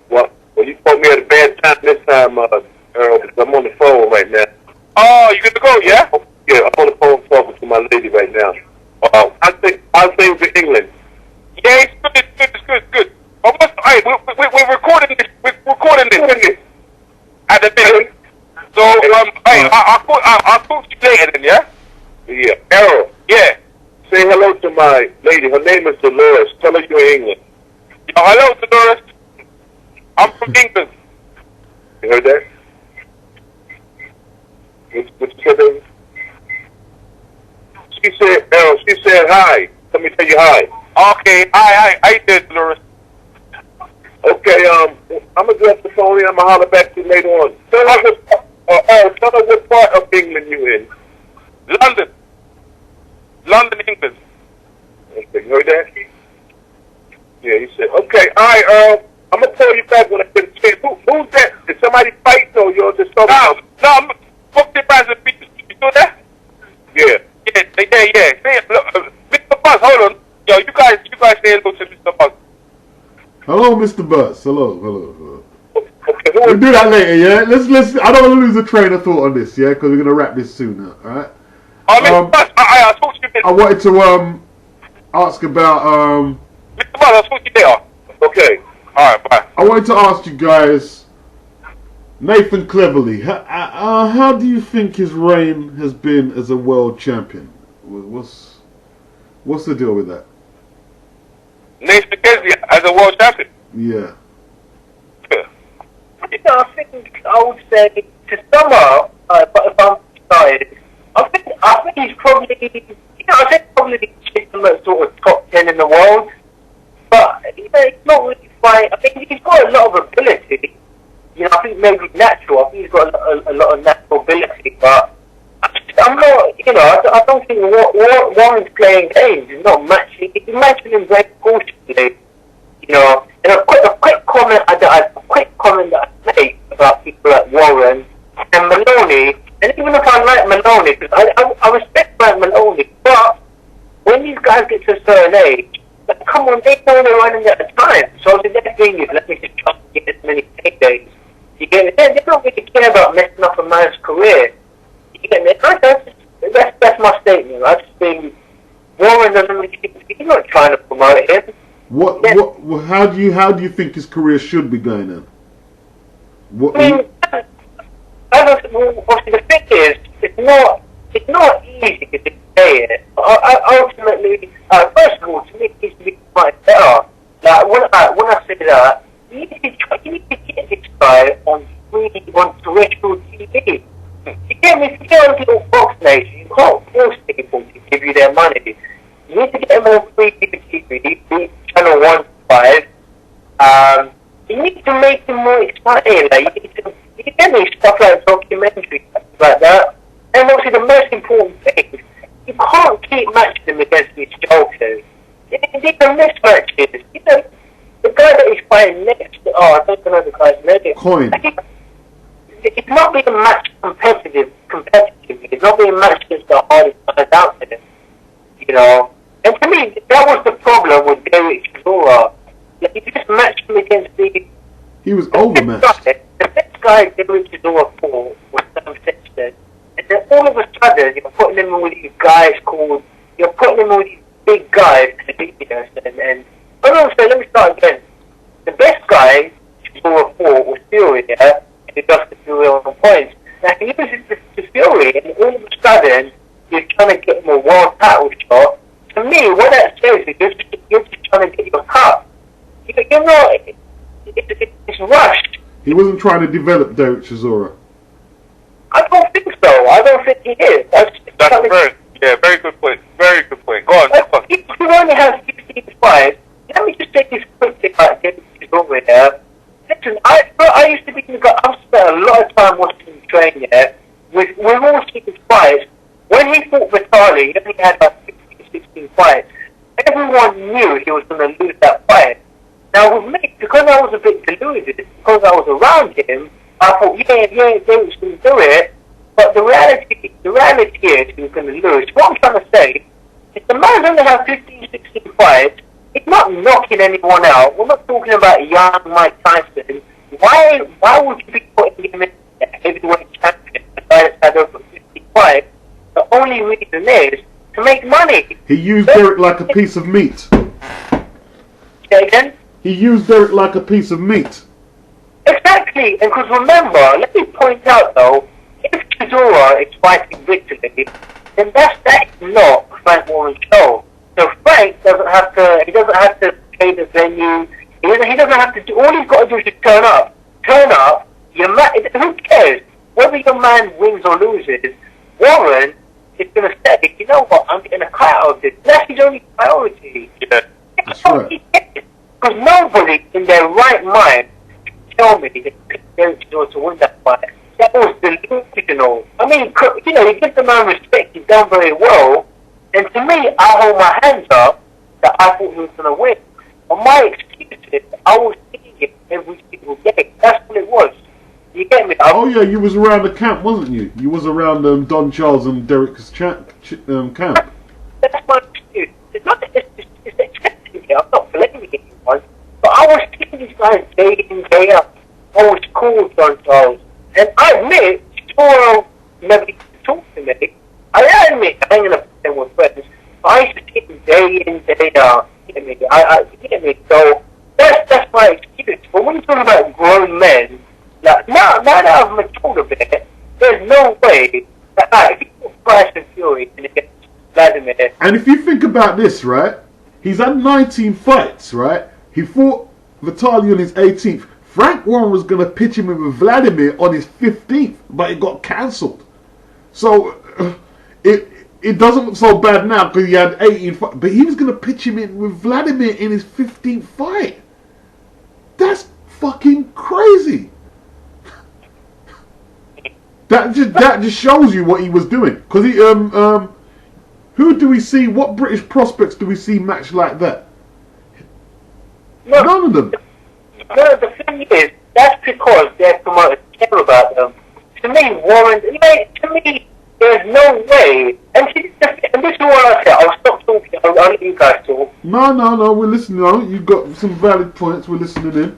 Well, you called me at a bad time this time, Errol, because I'm on the phone right now. Oh, you good to go, yeah? Yeah, I'm on the phone talking to my lady right now. I'll say to England. Yeah, it's good. Almost, hey, we're recording this, isn't it? At the thing. So, I'll talk to you later then, yeah? Yeah, Errol. Yeah. Say hello to my lady. Her name is Dolores. Tell her you're in England. Hello, Dolores. I'm from England. You heard that? What you said, baby? She said, Errol, she said hi. Let me tell you hi. Okay, hi, how you doing, Dolores? Okay, I'm gonna get off the phone here. I'm gonna holler back to you later on. Tell her what part of England you in. London, England. Okay, you heard that? Yeah, he said, okay, all right, I'm gonna call you back when I get a chance. Who's that? Did somebody fight or you're just talking about? No, I'm boxing price and people. You still there? Yeah. Yeah. Say, look, Mr. Buzz, hold on. Yo, you guys say hello to Mr. Buzz. Hello, Mr. Buzz. Hello. Okay, We'll do that later, yeah? Let's. I don't want to lose a train of thought on this, yeah? Because we're going to wrap this soon now, alright? Mr. Buzz, I'll talk to you later. I wanted to, ask about, Mr. Buzz, I'll talk to you later. Okay. Alright, bye. I wanted to ask you guys, Nathan Cleverly, how do you think his reign has been as a world champion? What's the deal with that? Nathan Cleverly as a world champion. Yeah. I think I would say to sum up, but if I'm decided, I think he's probably, I think probably the sort of top 10 in the world. But he's not really fight. I think he's got a lot of ability. I think maybe natural. I think he's got a lot of natural ability. But I'm not. I don't think Warren's playing games. He's not matching. He's matching him very cautiously. And a quick comment that I make about people like Warren and Maloney. And even if I like Maloney, because I respect like Maloney, but when these guys get to a certain age, come on, they know they're running out of time. So the next thing is, let me just try to get as many paydays. You get me? They don't really care about messing up a man's career. You get me? That's my statement. I just think Warren doesn't really, he's not trying to promote him. How do you think his career should be going on? I mean, obviously the thing is, it's not easy to say it. Ultimately, first of all, to me, it needs to be quite better. Like when I say that, you need to get this guy on terrestrial TV. You get me? If you get on little Fox Nation, you can't force people to give you their money. You need to get them on free TV, channel 1 to 5. You need to make them more exciting. Like you get me stuff like documentaries, stuff like that. And obviously the most important thing, you can't keep matching them against these jokers. These are mismatches. The guy that he's fighting next, I don't know the guy's name. Coin. It's not being matched competitively. It's not being matched against the hardest guys out there. And to me, that was the problem with Derek Chisora. Like, you just matched him against he was overmatched. The best guy Derek Chisora fought was Sam Sexton. And then all of a sudden, you're putting him in with these guys you're putting him in with these big guys, and also, let me start again. The best guy Chisora fought was Fury, yeah? And he got the Fury on points. Now, he was loses to Fury, and all of a sudden you're trying to get him a world title shot. To me, what that says is you're just trying to get your cut. You're not. It's rushed. He wasn't trying to develop Derek Chisora. I don't think so. I don't think he is. That's very good point. Very good point. Go on. He only has 16 fights. Let me just take this quick thing about Derek Chisora here. Listen, I used to be. I've spent a lot of time watching him train here. With all his fights, when he fought Vitali, he only had about 16 fights. Everyone knew he was going to lose that fight. Now with me, because I was a bit deluded, because I was around him, I thought, David's going to do it. But the reality is he was going to lose. What I'm trying to say, if the man only has 15, 16 fights, he's not knocking anyone out. We're not talking about young Mike Tyson. Why would you be putting him in a heavyweight champion, a guy that's had over 50 fights? The only reason is to make money. He used Derek like a piece of meat. Say again? He used Derek like a piece of meat. Exactly, and because remember, let me point out though, if Chisora is fighting victory, then that is not Frank Warren's show. So Frank doesn't have to pay the venue, he doesn't have to do, all he's got to do is just turn up. Who cares? Whether your man wins or loses, Warren is going to say, you know what, I'm getting a cut out of this. That's his only priority. Yeah. That's right. Because nobody in their right mind can tell me that Derek Chisora to win that fight. That was delusional. I mean, you give the man respect, he's done very well. And to me, I hold my hands up that I thought he was going to win. On my excuses, I was seeing it every single day. That's what it was. You get me? Oh yeah, you was around the camp, wasn't you? You was around Don Charles and Derek's camp. That's my excuse. It's not that it's accepting it. I'm not blaming anyone. But I was seeing these guys day in, day out. I was cool with Don Charles. And I admit, Toro never used to talk to me. I admit, I ain't going to pretend we're friends. I used to see him day in, day out. You get me? You get me? So that's my excuse. But when you talk about grown men, like, now that I've matured a bit, there's no way that if you put Price and Fury in against Vladimir. And if you think about this, right? He's had 19 fights, right? He fought Vitali on his 18th. Frank Warren was going to pitch him with Vladimir on his 15th, but it got cancelled. So it doesn't look so bad now because he had 18 fights, but he was going to pitch him in with Vladimir in his 15th fight. That's fucking crazy. That just shows you what he was doing. Because he who do we see? What British prospects do we see match like that? No, none of them. No, the thing is, that's because their promoters care about them. To me, Warren, to me, there's no way. And this is what I say. I'll stop talking. I'll let you guys talk. No, we're listening. No, you've got some valid points. We're listening in.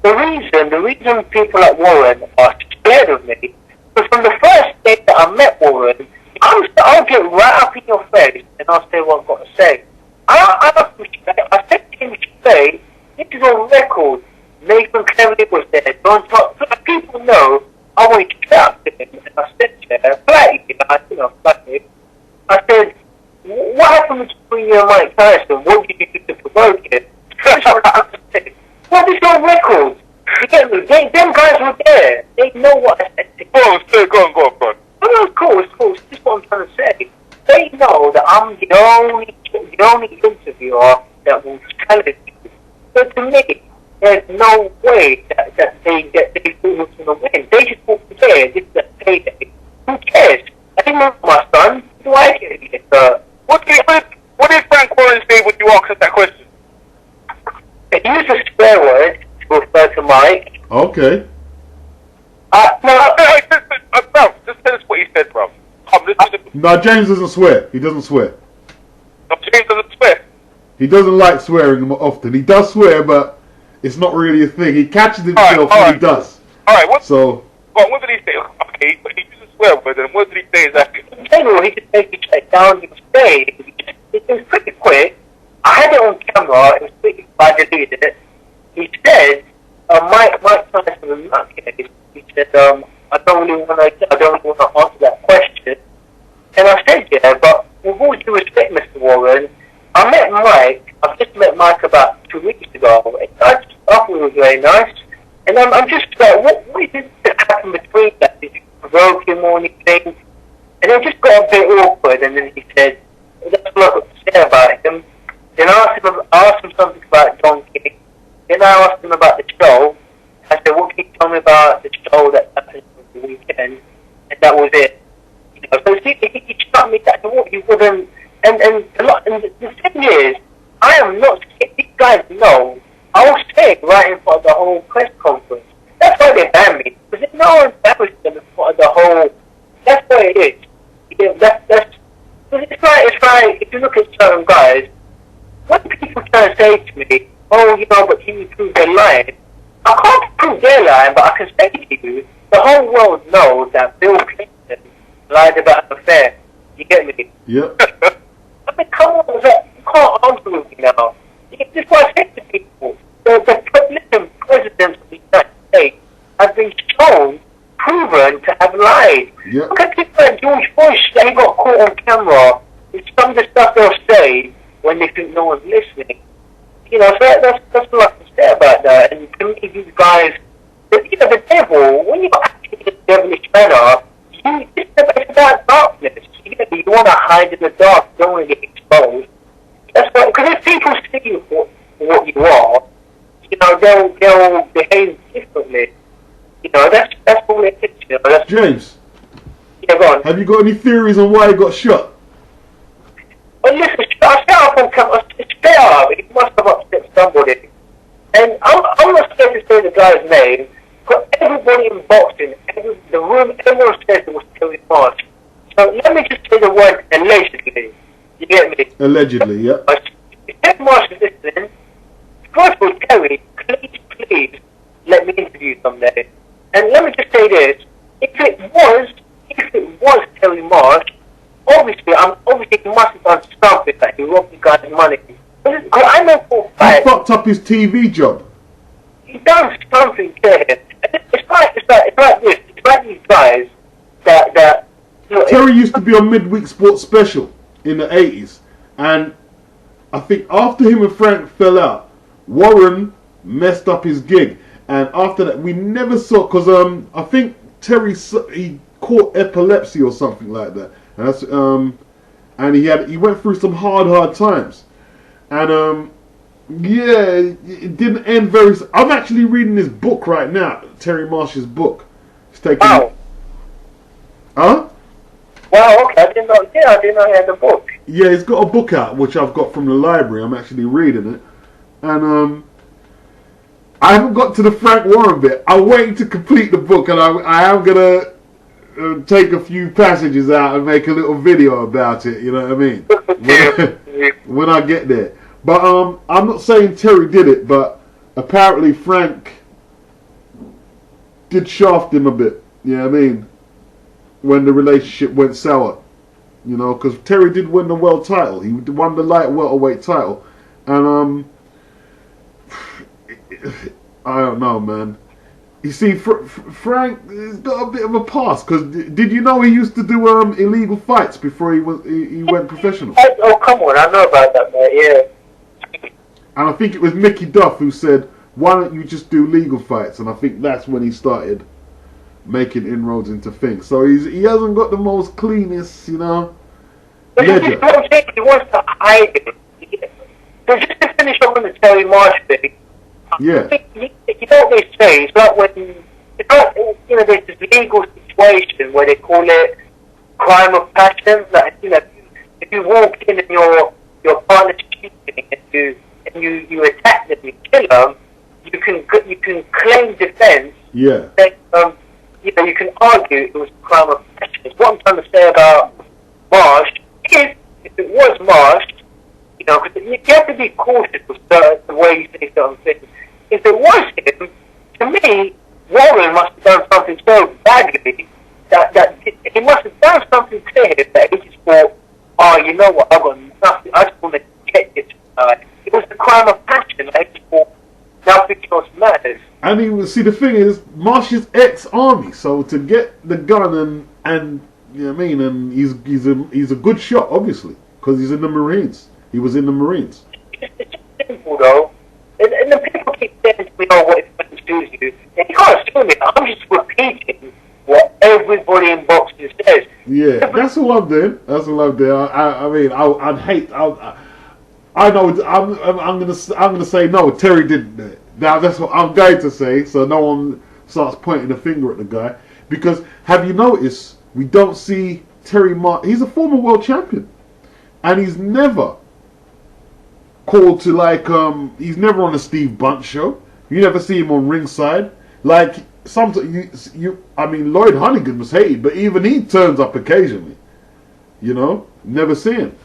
The reason people like Warren are scared of me, because from the first day that I met Warren, I'll get right up in your face and I'll say what I've got to say. I said to him today, this is on record. Nathan Cleverly was there. Don Top. So people know I went to chat to him and I said to him, flatly, I said, what happened between you and Mike Tyson? What did you do to provoke it? Well, this is on record. You get me? Them guys were there. They know what I said to him. Go on. No, of course. This is what I'm trying to say. They know that I'm the only interviewer that will challenge you. So to me, there's no way that they think who's going to win. They just walk there. This is a payday. Who cares? I didn't know my son. Do I care? What did Frank Warren say when you asked us that question? He used a swear word to refer to Mike. Okay. Bro, just tell us what he said, bro. No, James doesn't swear. He doesn't swear. No, James doesn't swear. He doesn't like swearing often. He does swear, but it's not really a thing. He catches himself when he does. Alright, what did he say? Okay, but he used a swear word, and what did he say exactly? In general, he just basically shut down his stage. It was pretty quick. I had it on camera. It was pretty. I deleted it. He said, Mike Tyson was not. He said, I don't really want to answer that question. And I said, yeah, but with all due respect, Mr. Warren, I've just met Mike about 2 weeks ago, and I thought it was very nice. And I'm just like, what did happen between that? Did you provoke him or anything? And it just got a bit awkward, and then he said, that's what I've got to say about him. Then I asked him something about Donkey. Then I asked him about the show. I said, what can you tell me about the show that happened over the weekend? And that was it. You know, so he shot me that he wouldn't. And the thing is, I am not. These guys know. I was saying right in front of the whole press conference. That's why they banned me, because if no one embarrassed them in front of the whole. That's what it is. You know, that's. It's like if you look at certain guys, when people try to say to me, "Oh, you know, but can you prove they're lying?" I can't prove they're lying, but I can say to you, the whole world knows that Bill Clinton lied about an affair. You get me? Yep. I mean, come on, you can't argue with me now. This is what I say to people. The presidents of the United States have been shown, proven to have lied. Yep. Look at people like George Bush, they got caught on camera. It's some of the stuff they'll say when they think no one's listening. You know, so that's what I can say about that. And to me, these guys, you know, the devil, when you're acting in a devilish manner, it's about darkness. You want to hide in the dark, you don't want to get exposed. That's why, because if people see you for what you are, you know, they'll behave differently. You know, that's all it is. You know, James, yeah, go on. have you got any theories on why he got shot? Well, listen, I set up on camera. It's fair. It must have upset somebody. And I'm not scared to say the guy's name, but everybody in boxing, the room, everyone says it was Terry Marsh. So let me just say the word allegedly. You get me? Allegedly, yeah. If Terry Marsh is listening, first of all, Terry, please let me interview you someday. And let me just say this: if it was Terry Marsh, obviously he must have done something that he robbed the guy's money. Because I know for a He fact fucked up his TV job. he done something there. It's like this. It's like these guys that look, Terry used to be on Midweek Sports Special in the 80s, and I think after him and Frank fell out, Warren messed up his gig, and after that we never saw, because I think he caught epilepsy or something like that, and that's and he went through some hard times, and yeah, it didn't end very. I'm actually reading this book right now, Terry Marsh's book. It's taking. wow. Huh? Wow, okay, I didn't know he had a book. Yeah, he's got a book out, which I've got from the library. I'm actually reading it. And I haven't got to the Frank Warren bit. I'm waiting to complete the book, and I am going to take a few passages out and make a little video about it, you know what I mean? When I get there. But I'm not saying Terry did it, but apparently Frank did shaft him a bit, you know what I mean? When the relationship went sour, you know, because Terry did win the world title. He won the light welterweight title, and I don't know, man. You see, Frank has got a bit of a past. Because did you know he used to do illegal fights before he went professional? Oh, come on, I know about that, man. Yeah. And I think it was Mickey Duff who said, "Why don't you just do legal fights?" And I think that's when he started making inroads into things. So he hasn't got the most cleanest, you know, ledger. He wants to hide it. So just to finish up on the Terry Marsh thing, Yeah. you know what they say? It's like when you know, there's this legal situation where they call it crime of passion. Like, you know, if you walk in and your partner's cheating and you attack them, you kill them, you can claim defense. Yeah. That, you know, you can argue it was a crime of passion. What I'm trying to say about Marsh is, if it was Marsh, you know, because you have to be cautious with the way you say certain things. If it was him, to me, Warren must have done something so badly that he must have done something to him that he just thought, oh, you know what, I've got nothing, I just want to get this guy. It was a crime of passion. I just thought, nothing else matters. says. And he was, see, the thing is, Marsh is ex-army, so to get the gun and you know what I mean, and he's a good shot, obviously, because he's in the Marines. He was in the Marines. It's just simple though, and the people keep saying to me, "Oh, what if it sues you?" They can't sue me. I'm just repeating what everybody in boxing says. Yeah, that's all I'm doing. That's all I'm doing. I mean, I'd hate. I know. I'm gonna say no. Terry didn't do it. Now that's what I'm going to say. So no one starts pointing the finger at the guy. Because have you noticed we don't see Terry Martin? He's a former world champion, and he's never called to He's never on a Steve Bunt show. You never see him on ringside. Like sometimes I mean, Lloyd Hunnigan was hated, but even he turns up occasionally. You know, never see him.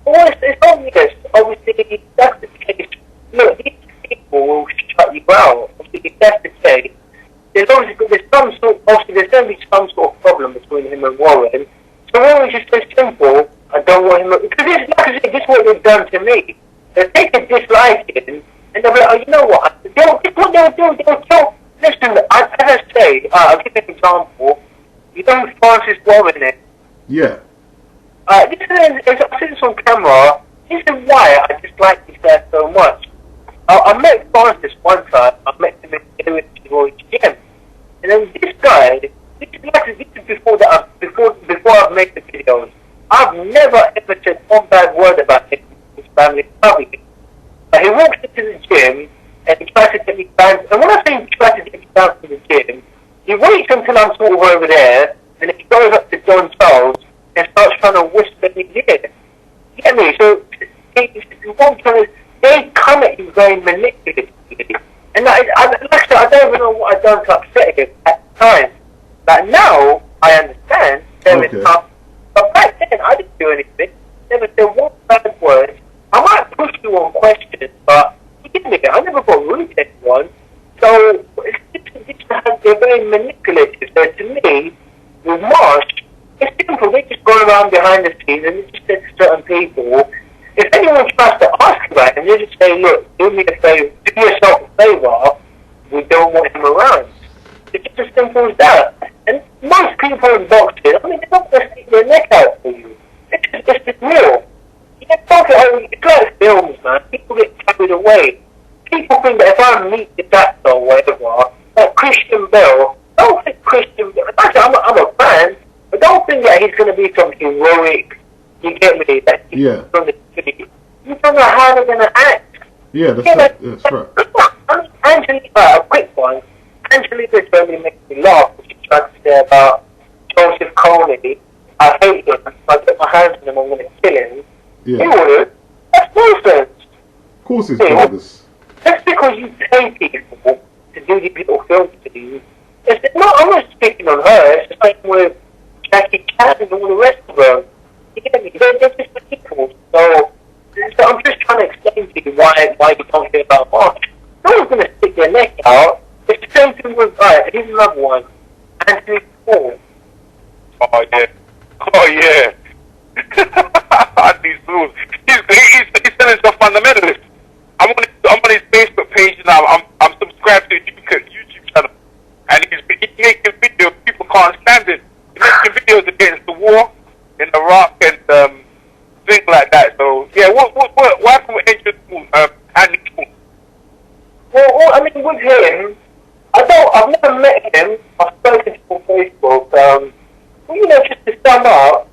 Well, it's obvious. Obviously, that's the case. Look, these people will shut you out. Obviously, if that's the case, there's going to be some sort of problem between him and Warren. So Warren just says simple, I don't want him, because this, like I said, this is what they've done to me. They've taken disliking, and they'll be like, oh, you know what? What they'll do, they'll tell. Listen, as I say, I'll give you an example. You know who Francis Warren is? Yeah. This is, I've seen this on camera. This is why I dislike this guy so much. I met Francis one time. I met him in the gym. And then this guy, this is before I've made the videos. I've never ever said one bad word about him, his family, public. But he walks into the gym and he tries to get me banned. And when I say he tries to get me banned from the gym, he waits until I'm sort of over there, and he goes up to John Charles and starts trying to whisper in his ear. You get me? So they come at you very manipulatively. And like I said, I don't even know what I've done to upset him at the time. But now I understand there is time. But back then I didn't do anything. Never said one bad word. I might push you on questions, but you get me? I never got rude to anyone. So they're very manipulative. So to me, with Marsh, it's simple. They just go around behind the scenes and they just say to certain people, if anyone tries to ask about him, they just say, look, do me a favor, do yourself a favor, we don't want him around. It's just as simple as that. And most people in boxing, I mean, they're not going to stick their neck out for you. It's just real. You get talking, it's like films, man. People get carried away. People think that if I meet the actor or whatever, like Christian Bale, don't think Christian Bale, actually, I'm a fan, but don't think that he's going to be some heroic, you get me, that he's going to be. You don't know how they're going to act. Yeah, that's right. Angelica, a quick one. Angelica really makes me laugh when she tried to say about Joseph Coney. I hate him. If I get my hands on him, I'm going to kill him. Yeah. He wouldn't. That's nonsense. Of course it's bogus. Just because you pay people to do these little films to you, I'm not speaking on her. It's the same with Jackie Chan and all the rest of them. You get me? They're just people. So I'm just trying to explain to you why you don't hear about March. No one's going to stick their neck out. It's the same thing with, here's another one. Anthony Paul. Oh, yeah. Oh, yeah. Anthony Paul. He's selling stuff fundamentalist. I'm on his Facebook page now. I'm subscribed to his YouTube channel. And he's making videos. People can't stand it. He's making videos against the war in Iraq and things like that. So, yeah, what happened with Anthony Paul? Well, I mean, with him, I've never met him. I've spoken to him on Facebook. Well, you know, just to sum up,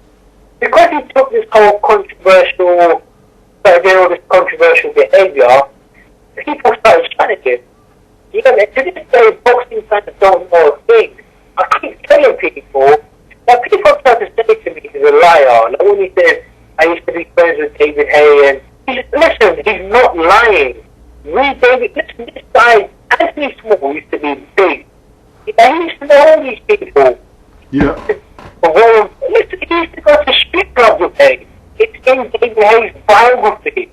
because he took this whole controversial behaviour, people started shunning him. You know, to this day, boxing fans don't know a thing. I keep telling people, that people try to say to me he's a liar. Like when he says, I used to be friends with David Hay, and listen, he's not lying. Listen, this guy, Anthony Small used to be big. He used to know all these people. Yeah. Listen, he used to go to strip clubs with me. It's in David Hay's biography.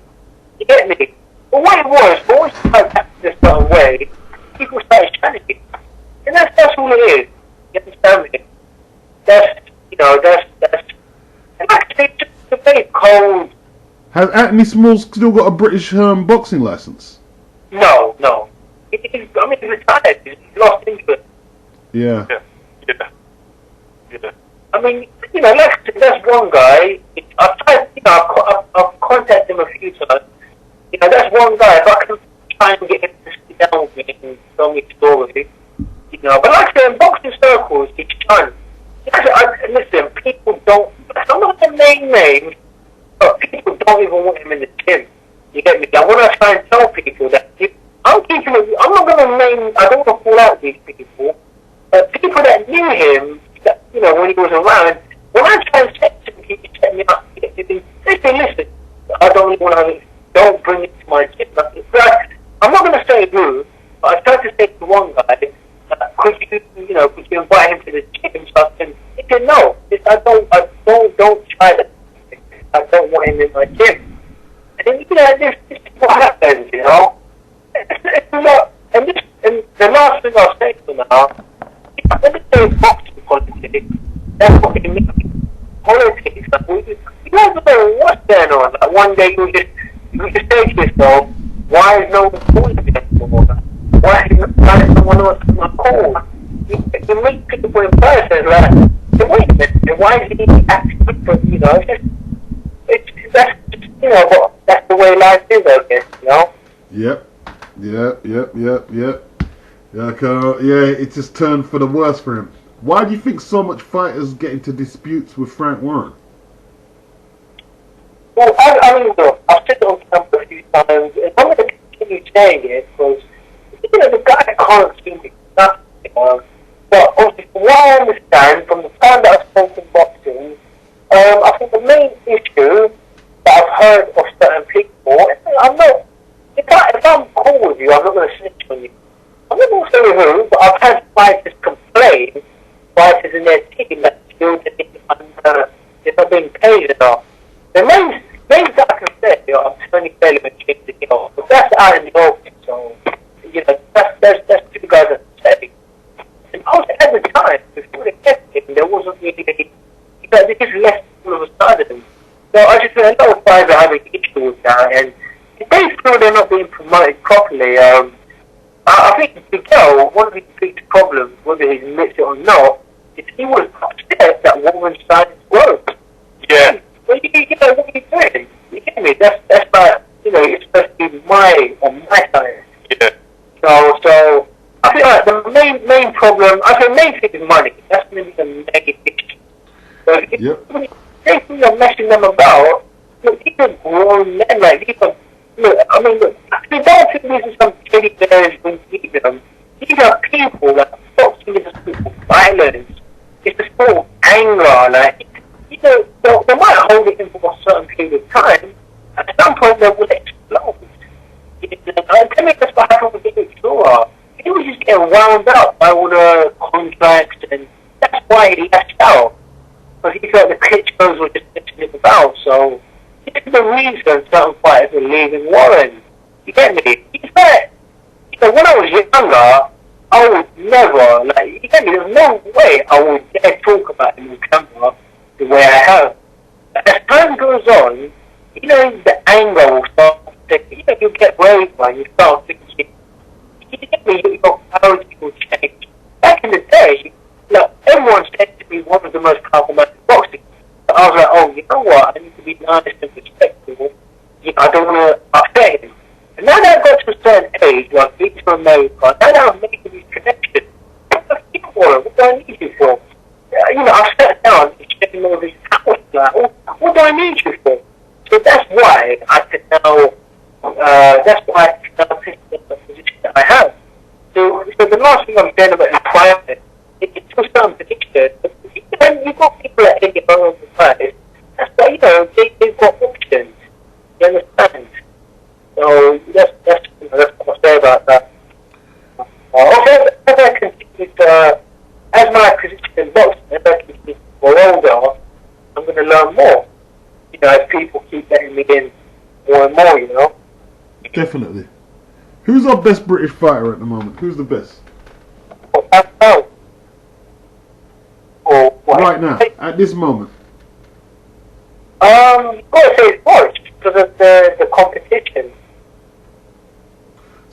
You get me? But what it was, always started acting a certain way, people started panicking. And that's all it is. You understand me? That's, and actually, it's a very cold. Has Anthony Small still got a British boxing license? No. he's retired. He's lost interest. Yeah. Yeah. I mean, you know, that's one guy. I've tried, you know, I've contacted him a few times. You know, that's one guy. If I can try and get him to sit down with me and tell me a story, you know. But like I said, in boxing circles, it's fun. Listen, people don't. Some of the main names, but people don't even want him in the gym. You get me? I want to try and tell people that I'm not going to name. I don't want to call out these people, but people that knew him, that, you know, when he was around. When I try and say to him, he set me up. They say, listen, I don't really want to. Don't bring it to my gym. I'm not going to say who, but I tried to say to one guy, could you invite him to the gym? So he said, no, don't try that. I don't want him in my gym. And then, you know, this is what happens, you know. It's a lot. And the last thing I'll say for now, when they say boxing politics, that's what they mean. Politics, like, you never know what's going on. Like, one day you just say to yourself, why is no one calling me anymore? Why is someone else not called? You meet people in person, like, hey, wait a minute, why is he acting different, you know? That's you know, but that's the way life is, I guess, you know? Yep. Yeah, it just turned for the worse for him. Why do you think so much fighters get into disputes with Frank Warren? Well, I mean, look, I've said it on camera a few times, and I'm going to continue saying it, because, you know, the guy can't seem to do nothing. But obviously, from what I understand, from the time that I've spoken boxing, I think the main issue that I've heard of certain people, I'm not, if I'm cool with you, I'm not going to snitch on you. I'm not going to say who, but I've had fighters complain, fighters in their team, that feel that they're not being paid enough. The main that I can say, you know, I'm Tony Bailey and James Hill, but that's out in the open, so, you know, that's two guys that say. And also, at the time, before they kept him, there wasn't really any, because they just left all of a sudden. So I just feel a lot of guys are having issues with that, and if they feel they're not being promoted properly, I think Miguel, one of his big problems, whether he admits it or not, is he was upset that Warren signed his work. Yeah. Well, you know, what are you doing? You get me? That's like, you know, it's supposed to be on my side. Yeah. So I feel like the main problem, I think the main thing is money. That's going to be the main issue. So if they think you're messing them about, look, these are grown men, like, these are, look, I mean, look, they don't think these are some teddy bears when you see them. These are people that boxing is a sport of violence. It's a sport of anger, like, you know, they might hold it in for a certain period of time. At some point, they will explode. And to me, that's what happened with David Flora. He was just getting wound up by all the contracts, and that's why he lashed out. Because he felt the Klitschko's were just messing him about. So, this is the reason certain fighters were leaving Warren. You get me? In fact, you know, when I was younger, I would never, like, you get me, there's no way I would dare talk about him on camera the way I have. As time goes on, you know, the anger will start to, you know, you get raised by, you start thinking, you get me, your priority will change. Back in the day, look, everyone said to be one of the most powerful men in boxing. But I was like, oh, you know what, I need to be nice and respectful. You know, I don't want to upset him. And now that I've got to a certain age, like being to America, now that I'm making these connections, what do I need you for? You know, I sat down and checking all these hours, like, what do I need you for? So that's why I can now, take the position that I have. So the last thing I'm saying about employment, it's for some particular, you've got people that take it over the price, that's why, you know, they've got options, you understand? So that's what I say about that. Also, as I continue to, as my position in boxing, as I continue to grow older, I'm going to learn more. You know, as people keep letting me in more and more, you know. Definitely. Who's our best British fighter at the moment? Who's the best? Right now, at this moment. You've got to say it's Boris because of the competition.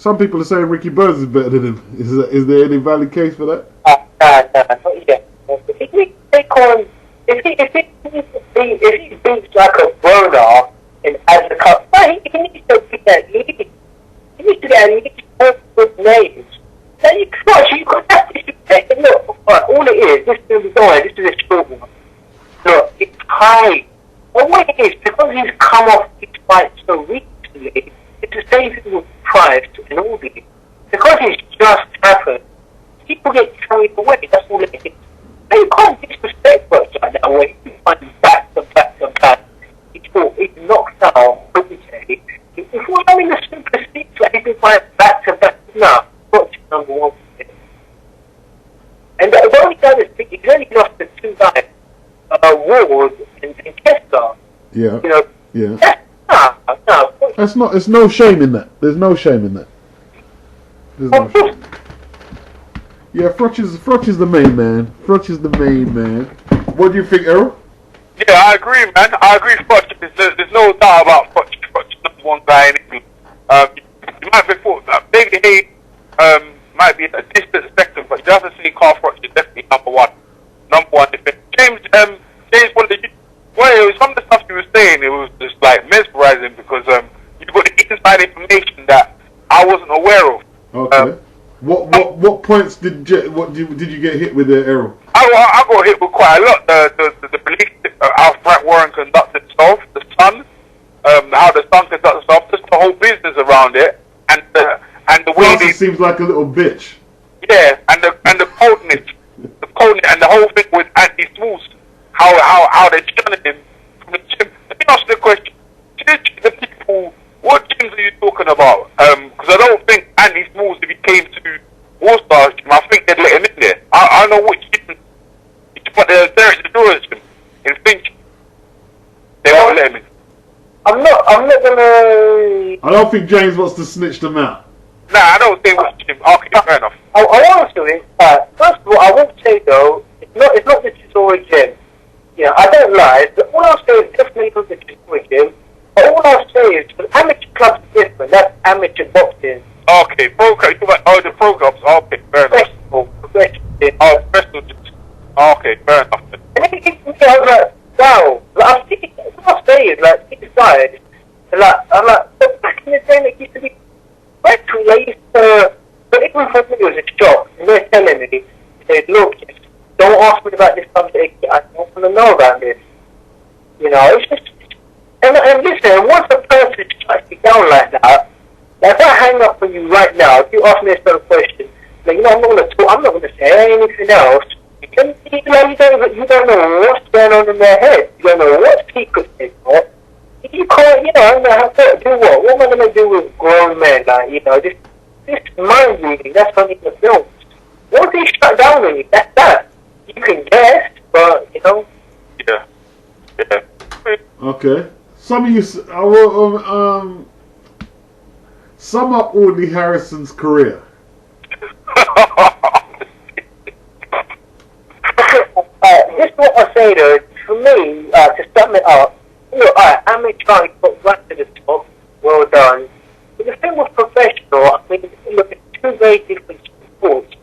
Some people are saying Ricky Burns is better than him. Is there any valid case for that? Not yet. If he take on, if he beats like a burner and as a cup, he needs to be that lead. He needs to get at least 4 good names. Now you got that disrespect. Look, all it is, this is a short one. Look, it's high. And what it is, because he's come off his fight so recently, it's the same thing with Price and all these. Because it's just happened, people get carried away, that's all it is. And you can't disrespect works like that where you find back to back to back. It's knocked out, okay. If we're having the Super 6, like you can find back to back, no, what's number 1 for him? And the only guy that's big, he's only lost the 2 guys, Ward and Kessler. Yeah. You know, yeah. No. That's not. There's no shame in that. There's no shame in that. There's no shame. Yeah, Frotch is the main man. Frotch is the main man. What do you think, Errol? Yeah, I agree, man. I agree, Frotch. There's no doubt about Frotch. Frotch is number 1 guy in England. You might be thought that Baby Hay might be a distant spectrum, but you have to say Carl Frotch is definitely number 1. Number 1 defense. James, some of the stuff you were saying, it was just like mesmerizing because you got the inside information that I wasn't aware of. Okay. What points did you get hit with there, Errol? I got hit with quite a lot. The belief how Frank Warren conducted himself, the Sun, how the Sun conducted himself, just the whole business around it, and the way Francis seems like a little bitch. Yeah, and the coldness, and the whole thing with Andy Smalls, how they're shunning him from the gym. Let me ask you a question: the people, what gyms are you talking about? Because I don't think Andy Smalls, if he came to All-Star gym, I think they'd let him in there. I don't know which gym, but there's the Doors gym in Finch. They won't let him in. I'm not gonna. I don't think James wants to snitch them out. Nah, I don't think which gym. Okay, fair enough. I want to do it. First of all, I won't say though, it's not the tutorial gym. Yeah, I don't lie. But all I'll say is definitely not the tutorial gym. But all I'll say is the amateur clubs are different. That's amateur boxing. Okay, pro clubs. The pro clubs. Okay, fair enough. Professional. Professional gyms. Okay, fair enough. And then you can say, like, wow. Like, what I'll say is, like, these guys, I'm like, back in the day, like, used to be retro. They used to, but even for me, it was a shock. And they're telling me, they said, look, don't ask me about this subject. I don't want to know about this. You know, it's just, and listen, once a person shuts you down like that, like if I hang up on you right now, if you ask me a certain question, like, you know, I'm not going to talk, I'm not going to say anything else. And, you don't know what's going on in their head. You don't know what secrets they've got. You can't, you know, have to do what? What am I going to do with grown men? Like, you know, this mind reading, that's only in the films. Once they shut down on you, that's that. You can guess, but, you know. Yeah. Okay. Some of you, I will sum up Audley Harrison's career. This is what I say though, for me, to sum it up, look, amateur got right to the top, well done. But the thing with professional, I mean, look, it's 2 very different sports.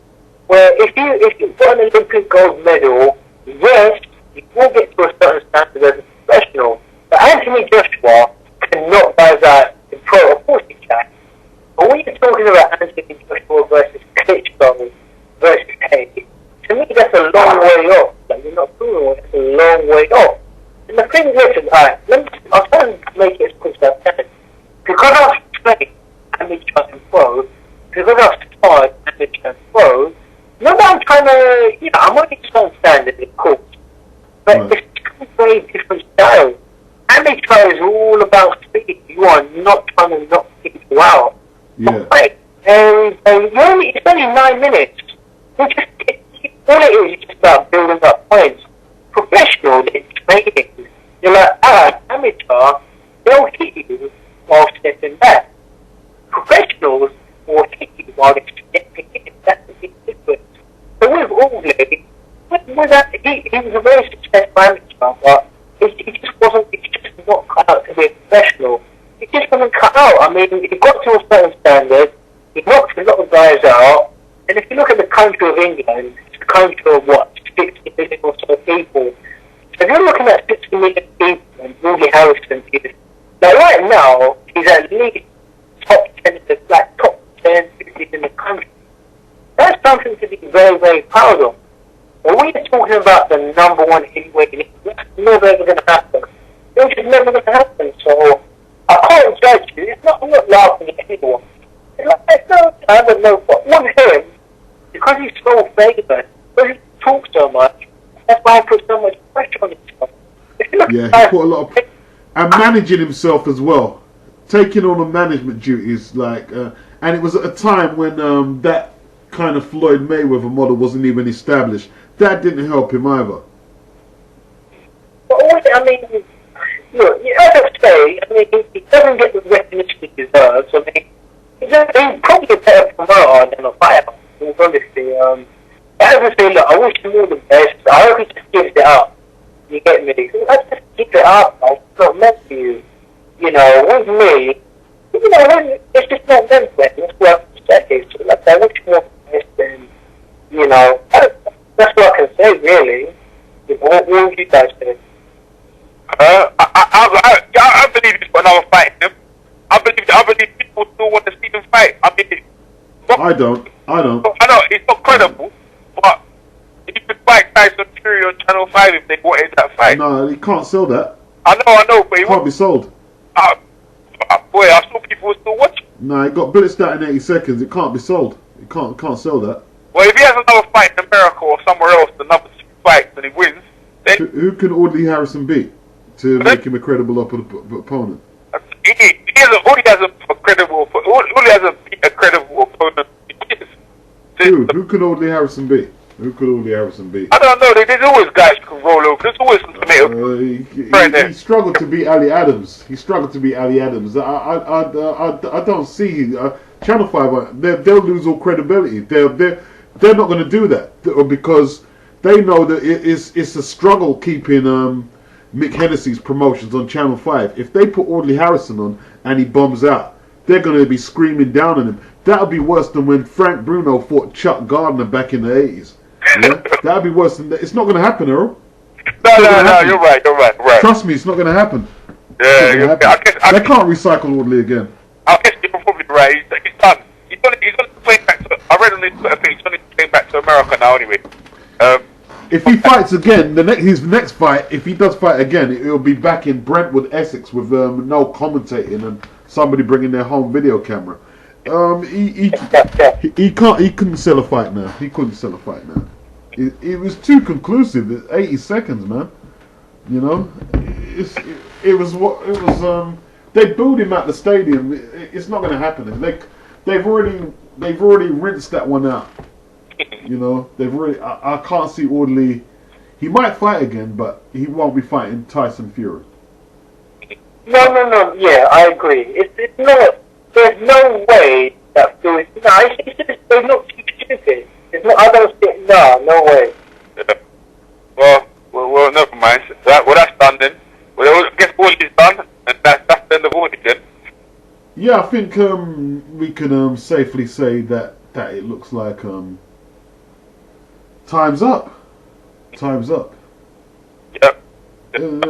Where if you've got an Olympic gold medal, yes, you will get to a certain standard as a professional. But Anthony Joshua cannot buy that in pro, of course he can. But when you're talking about Anthony Joshua versus Klitschko versus Hay, to me that's a long way off. Like, you're not proving it, it's a long way off. And the thing is, I'll try and make it as quick as I can. Because I've played amateur and pro, because I've started amateur and pro, not that I'm trying to, you know, I'm only trying to stand it, of course. But it's 2 very different styles. Amateur is all about speed. You are not trying to knock people out. Yeah. And it's only 9 minutes. All it is just about building up points. Professional, it's training. You're like, amateur, they'll hit you while stepping back. Professionals will hit you while they're stepping in. That's the big difference. So with Audley, he was a very successful amateur, but it's just not cut out to be a professional. It just wasn't cut out. I mean, he got to a certain standard, he guys out. And if you look at the country of England, it's a country of what, 60 million or so people. So if you're looking at 60 million people and Woody Harrison is, now right now, he's at least top 10 in the, like top 10, 50 in the country. That's something to be very, very proud of. But we're talking about the number one heavyweight in England. That's never ever going to happen. It's just never going to happen. So I can't judge you. I'm not laughing at anyone. There's no time and no, but with him, because he's so famous, because he talks so much, that's why he puts so much pressure on himself. Yeah, he put a lot of, and managing himself as well, taking on the management duties, like, and it was at a time when that kind of Floyd Mayweather model wasn't even established. That didn't help him either. But also, I mean, look, as I say, I mean, he doesn't get the recognition he deserves. I mean, he's probably a better promoter than a fighter, honestly. As I say, look, I wish him all the best. I hope he just gives it up. You get me? I just keep it up. It's not meant for you. You know, with me, you know, it's just not meant for him. It's worth decades. So, like, I wish him all the best, and, you know, that's what I can say, really. You know, what would you guys say? I believe he's got another fight in him. I believe people still want to see him fight. I mean, I don't. I know it's not credible, but he could fight Tyson Fury on Channel 5 if they wanted that fight. No, he can't sell that. I know, but he Can't be sold. Boy, I saw people still watching. No, he got bullets out in 80 seconds. It can't be sold. It can't sell that. Well, if he has another fight in America or somewhere else, another 2 fights, and he wins, then Who can Audley Harrison beat to make him a credible opponent? Audley hasn't beat a credible opponent. Who can Audley Harrison beat? Who could Audley Harrison beat? I don't know. There's always guys who can roll over. There's always some he struggled to beat Ali Adams. I don't see Channel 5. They'll lose all credibility. They're not going to do that because they know that it's a struggle keeping Mick Hennessy's promotions on Channel 5. If they put Audley Harrison on and he bombs out, they're going to be screaming down on him. That'll be worse than when Frank Bruno fought Chuck Gardner back in the 80s. Yeah? That'll be worse than that. It's not going to happen, Errol. No, you're right. Trust me, it's not going to happen. Yeah, they can't recycle Audley again. I guess you're probably right. He's done. He's on his plane back to. I read on his Twitter page. He's on his plane back to America now. Anyway. If he fights again, his next fight, if he does fight again, it'll be back in Brentwood, Essex, with no commentating and somebody bringing their home video camera. He couldn't sell a fight now. He couldn't sell a fight now. It was too conclusive. 80 seconds, man. You know, it was. They booed him at the stadium. It's not going to happen. They've already rinsed that one out. You know, they've already. I can't see Audley. He might fight again, but he won't be fighting Tyson Fury. No. Yeah, I agree. It's not. There's no way that Fury. No, it's not too stupid. It's not. I don't think. No way. Yeah. Well, never mind. That's done then. Well, I guess Audley's done, and that's the end of Audley then. Yeah, I think we can safely say that it looks like time's up. Time's up. Yep. And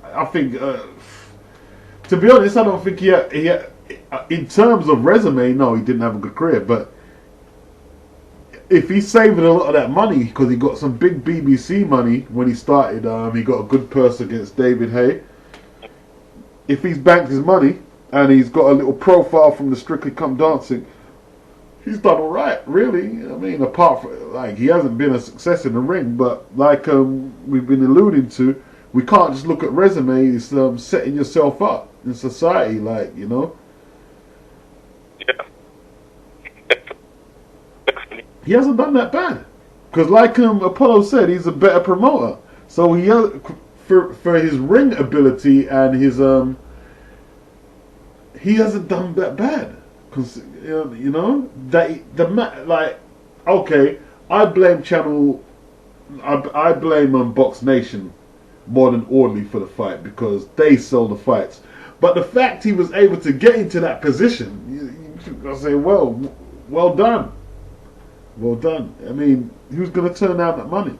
I think, to be honest, I don't think he in terms of resume, no, he didn't have a good career. But if he's saving a lot of that money, because he got some big BBC money when he started, he got a good purse against David Hay. If he's banked his money and he's got a little profile from the Strictly Come Dancing, he's done all right, really. I mean, apart from, like, he hasn't been a success in the ring, but like we've been alluding to, we can't just look at resumes. Setting yourself up in society, like, you know. Yeah. He hasn't done that bad, because like Apollo said, he's a better promoter. So he has, for his ring ability and his he hasn't done that bad. Cause you know that okay, I blame I blame Box Nation more than Audley for the fight, because they sold the fights. But the fact he was able to get into that position, you gotta say, well, well done. Well done. I mean, who's going to turn down that money?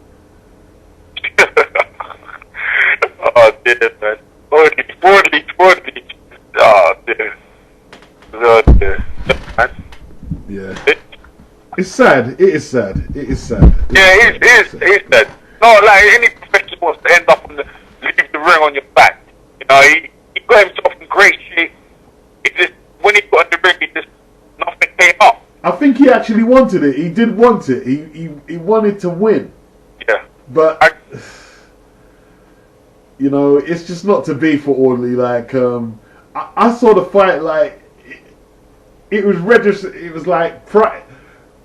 Oh, dear, man. 40. Oh, dear. Oh, dear. Man. Yeah. It's sad. It is sad. It is sad. Yeah, it is sad. No, like any professional wants to end up on leave the ring on your back. You know, he got himself in great shape. It just, when he got in the ring, nothing came up. I think he actually wanted it. He did want it. He wanted to win. Yeah. But you know, it's just not to be for Orderly. Like, I saw the fight. Like, it was registered. It was like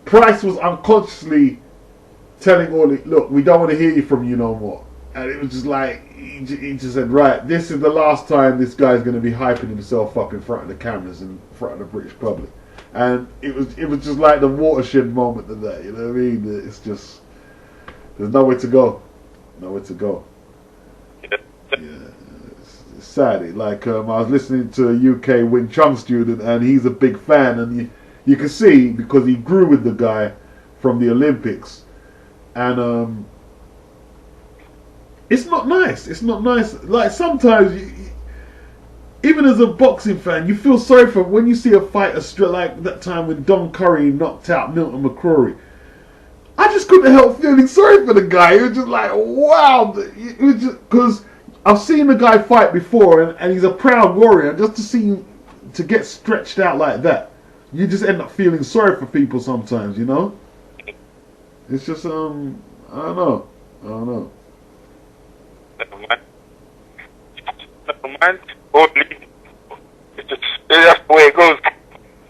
Price was unconsciously telling Orderly, "Look, we don't want to hear you from you no more." And it was just like he just said, "Right, this is the last time this guy's going to be hyping himself up in front of the cameras and in front of the British public." And it was just like the watershed moment of that. You know what I mean? It's just there's nowhere to go. Nowhere to go. Yeah, it's sad. Like I was listening to a UK Wing Chun student, and he's a big fan, and you can see because he grew with the guy from the Olympics, and it's not nice. It's not nice. Like sometimes, even as a boxing fan, you feel sorry for when you see a fighter like that time when Don Curry knocked out Milton McCrory. I just couldn't help feeling sorry for the guy. It was just like, wow. It was just because I've seen the guy fight before, and he's a proud warrior. Just to see him to get stretched out like that, you just end up feeling sorry for people sometimes. You know, it's just I don't know. Never mind. It's just that's the way it goes. That's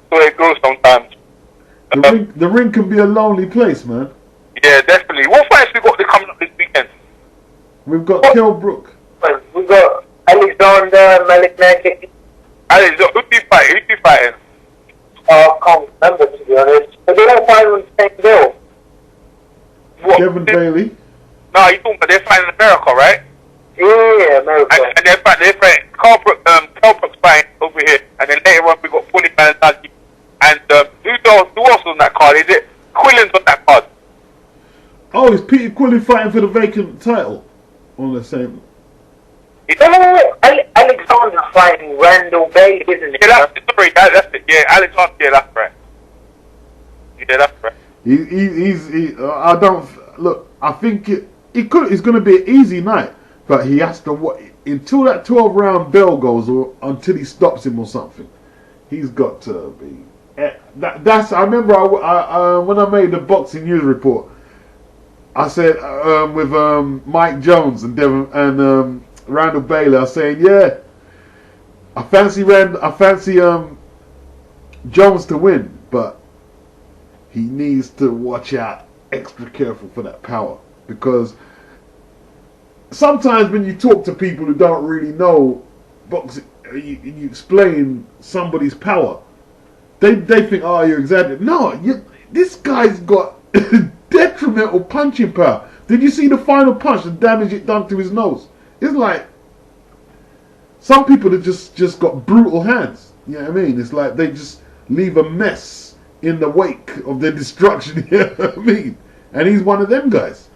the way it goes sometimes. The ring can be a lonely place, man. Yeah, definitely. What fights we got coming up this weekend? We've got Kell Brook. We got Alexander, Malik Nagin. Alex, who do you fighting? I can't remember, to be honest. But they don't fight on the same bill. What? Kevin Bailey. No, you talking about they're fighting in America, right? Yeah, America. And they're fighting. Kell Brook's fighting over here, and then later on we got Fully Balanzati. And who else on that card? Is it Quillen's on that card? Oh, is Peter Quillen fighting for the vacant title on the same? No. Alexander's fighting Randall Bailey, isn't it? Yeah, that's it. Yeah, Alexander. Yeah, that's right. Yeah, that's right. I don't look. I think it's going to be an easy night, but he has to until that 12-round bell goes, or until he stops him or something. He's got to be. That's. I remember when I made the boxing news report, I said with Mike Jones and Devin and Randall Bailey, I was saying, yeah, I fancy Jones to win, but he needs to watch out, extra careful for that power, because sometimes when you talk to people who don't really know boxing, you explain somebody's power, they think, oh, you're exaggerating. No, this guy's got detrimental punching power. Did you see the final punch, the damage it done to his nose? It's like some people have just got brutal hands. You know what I mean? It's like they just leave a mess in the wake of their destruction. You know what I mean? And he's one of them guys.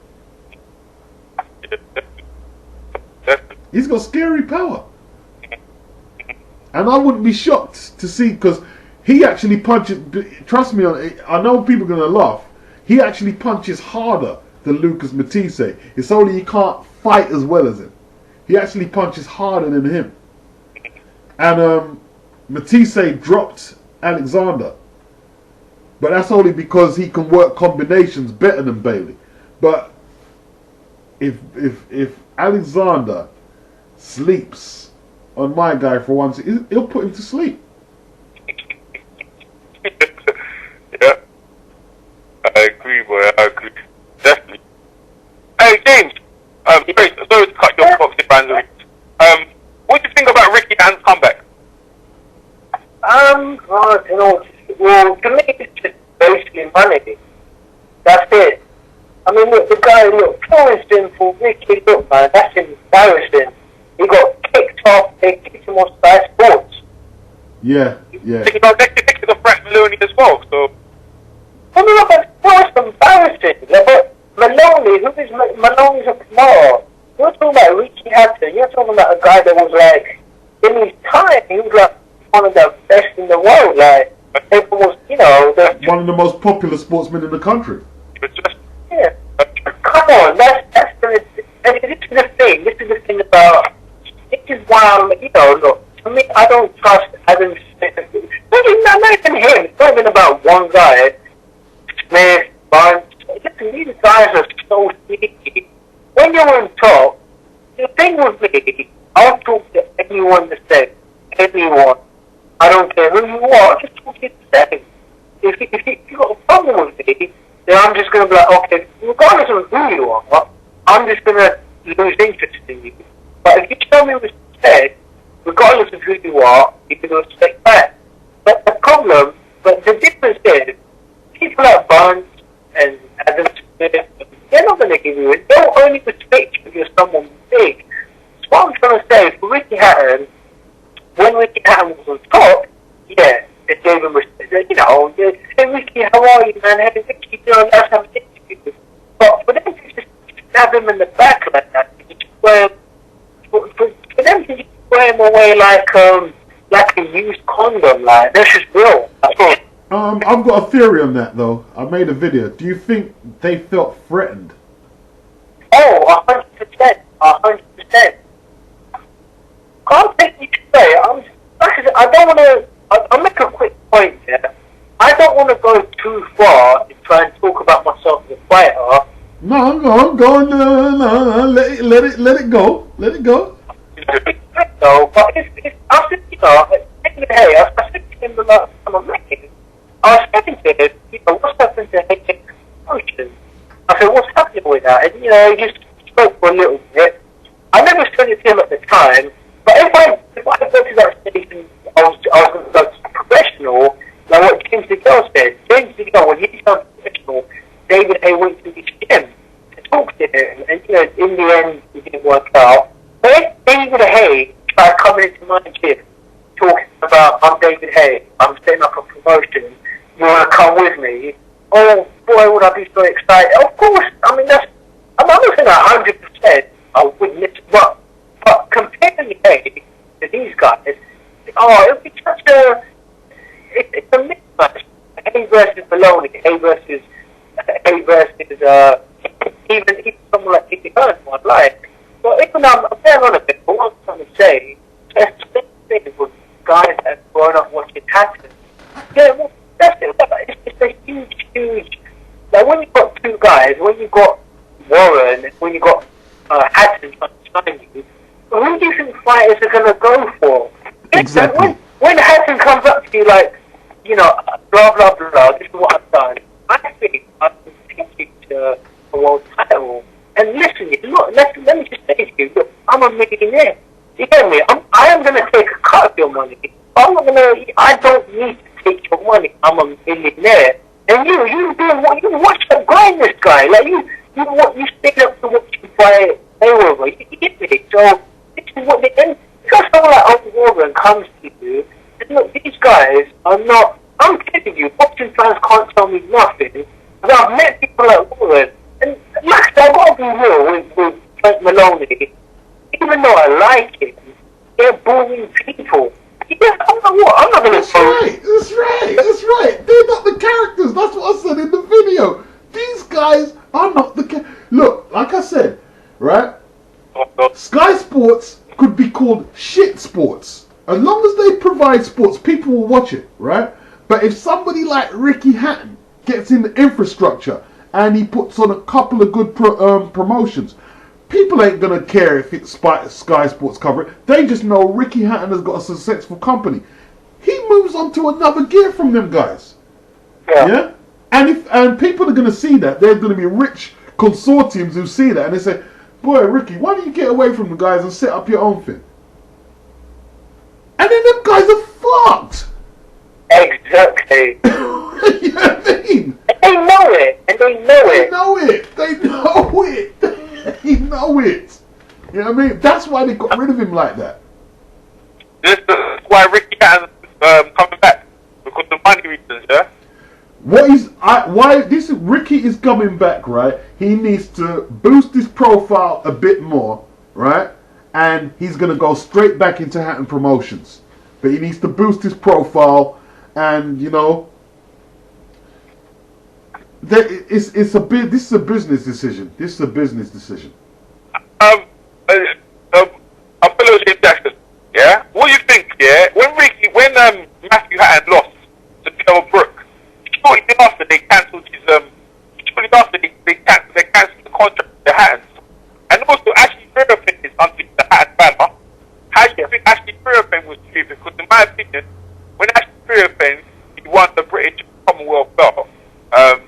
He's got scary power. And I wouldn't be shocked to see, because he actually punches, trust me, I know people are going to laugh, he actually punches harder than Lucas Matisse. It's only he can't fight as well as him. He actually punches harder than him. And Matisse dropped Alexander. But that's only because he can work combinations better than Bailey. But if Alexander sleeps on my guy for once, he'll put him to sleep. Yeah. I agree, boy. I agree. Definitely. Hey, James. Sorry to cut your boxing fans. What do you think about Ricky Hand's comeback? Well, to me, it's just basically money. That's it. I mean, look, the guy, pure and simple, Ricky, look, man, that's embarrassing. He got kicked off, they kicked him off Sky Sports. Yeah. They kicked off Frank Maloney as well, so I mean, look, it's most embarrassing. Like, but Maloney, who is Maloney's a promoter? You're talking about Ricky Hatton. You're talking about a guy that was like, in his time, he was like one of the best in the world. Like, everyone was, you know, one of the most popular sportsmen in the country. Yeah. Come on, that's the, and this is the thing. This is the thing about. This is why I'm, you know, look. For me, I don't trust Adam Smith. Not even him. It's not even about one guy. Smith, Barnes. Listen, these guys are so sneaky. When you're on top, the thing with me, I'll talk to anyone the same. Anyone. I don't care who you are, I'll just talk to you the same. If you've got a problem with me, then I'm just going to be like, okay, regardless of who you are, I'm just going to lose interest in you. But if you show me respect, regardless of who you are, you can respect back. But the problem, but the difference is, people like Barnes and Adam Smith, they're not going to give you it. They'll only respect you if you're someone big. So what I'm trying to say, for Ricky Hatton, when Ricky Hatton was on top, yeah, they gave him respect. You know, they say, Ricky, how are you, man? Hey, Ricky, you know, let's have an interview. But for them to just stab him in the back like that, for them to just wear him away like a used condom, like, that's just real. That's all. I've got a theory on that though. I made a video. Do you think they felt threatened? Oh, 100%. 100%. Can't take me to say, I don't want to, I'll make a quick point here. I don't want to go too far and try and talk about myself as a fighter. No, go on, no, let it go. Let it go. No, but I said, you know, I said to him the last time I'm making, I was saying to him, you know, what's happened to Hayden Promotions? I said, what's happening with that? And, you know, he just spoke for a little bit. I never said it to him at the time, but if I go to that station, I was going to go to professional, like what James DeGale said. James DeGale, when he turned professional, David Hay went to his gym to talk to him, and, you know, in the end, it didn't work out. But if David Hay tried coming into my gym, talking about, I'm David Hay, I'm setting up a promotion, you want to come with me? Oh boy, would I be so excited. Of course, I mean, I'm not saying 100% I wouldn't listen, but comparing Hay to these guys, it would be such it's a mismatch. Hay versus Maloney, Hay versus even someone like Nicky Hearn, I'd like. But even I'm there on a bit, but what I'm trying to say, that's the thing with guys that have grown up watching Hatton. Yeah, well, that's it. It's a huge, like when you've got two guys, when you've got Warren, when you've got Hatton trying to sign you, who do you think fighters are going to go for? Exactly. When Hatton comes up to you like, you know, blah, blah, blah, this is what I've done, I think I can take you to a world title. And listen, look, let me just say to you, look, I'm a millionaire. You get me? I am going to take a cut of your money. I don't need to take your money. I'm a millionaire. And you watch the greatness guy. Like, you stay up to watch you play over. You get me? So, this is what because someone like Uncle Warren comes to you, and look, these guys are not, I'm telling you, boxing fans can't tell me nothing. But I've met people like Warren, and Max, I've got to be real with Frank Maloney. Even though I like him, they're boring people. Yeah, I'm not going to say. That's right. They're not the characters. That's what I said in the video. These guys are not the characters. Look, like I said, right? Sky Sports could be called shit sports. As long as they provide sports, people will watch it, right? But if somebody like Ricky Hatton gets in the infrastructure and he puts on a couple of good promotions, people ain't going to care if it's Sky Sports cover it. They just know Ricky Hatton has got a successful company. He moves on to another gear from them guys. Yeah? And people are going to see that. There's going to be rich consortiums who see that and they say, boy, Ricky, why don't you get away from the guys and set up your own thing? And then them guys are fucked. Exactly. You know what I mean? And they know it. They know it. You know what I mean? That's why they got rid of him like that. This is why Ricky Hatton coming back, because of money reasons, yeah? Why this Ricky is coming back, right? He needs to boost his profile a bit more, right? And he's gonna go straight back into Hatton Promotions. But he needs to boost his profile, and you know, this is a business decision. This is a business decision. Apology, Jackson. Yeah. What do you think? Yeah. When Matthew Hatton lost to Errol Brooke, shortly after they cancelled his shortly after they cancelled the contract with the Hattons, and also Ashley Fairbairn is under the Hatton banner. How do you think Ashley Fairbairn was treated? Because in my opinion, when Ashley Fairbairn he won the British Commonwealth belt, I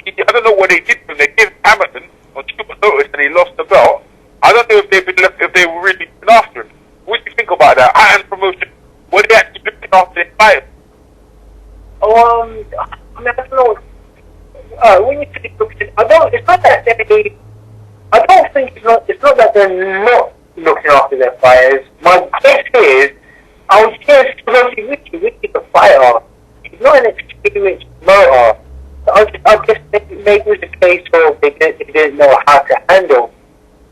don't know what they did to him. They gave Hamilton on short notice and he lost the belt. I don't know if they were really looking after him. What do you think about that? Hatton Promotion, were they actually looking after their fighters? I mean, I don't know. When you say looking, it's not that they. I don't think it's not that they're not looking after their fighters. My guess is, I was guess because Ricky's a fighter. He's not an experienced promoter. I guess maybe it was a case of they didn't know how to handle.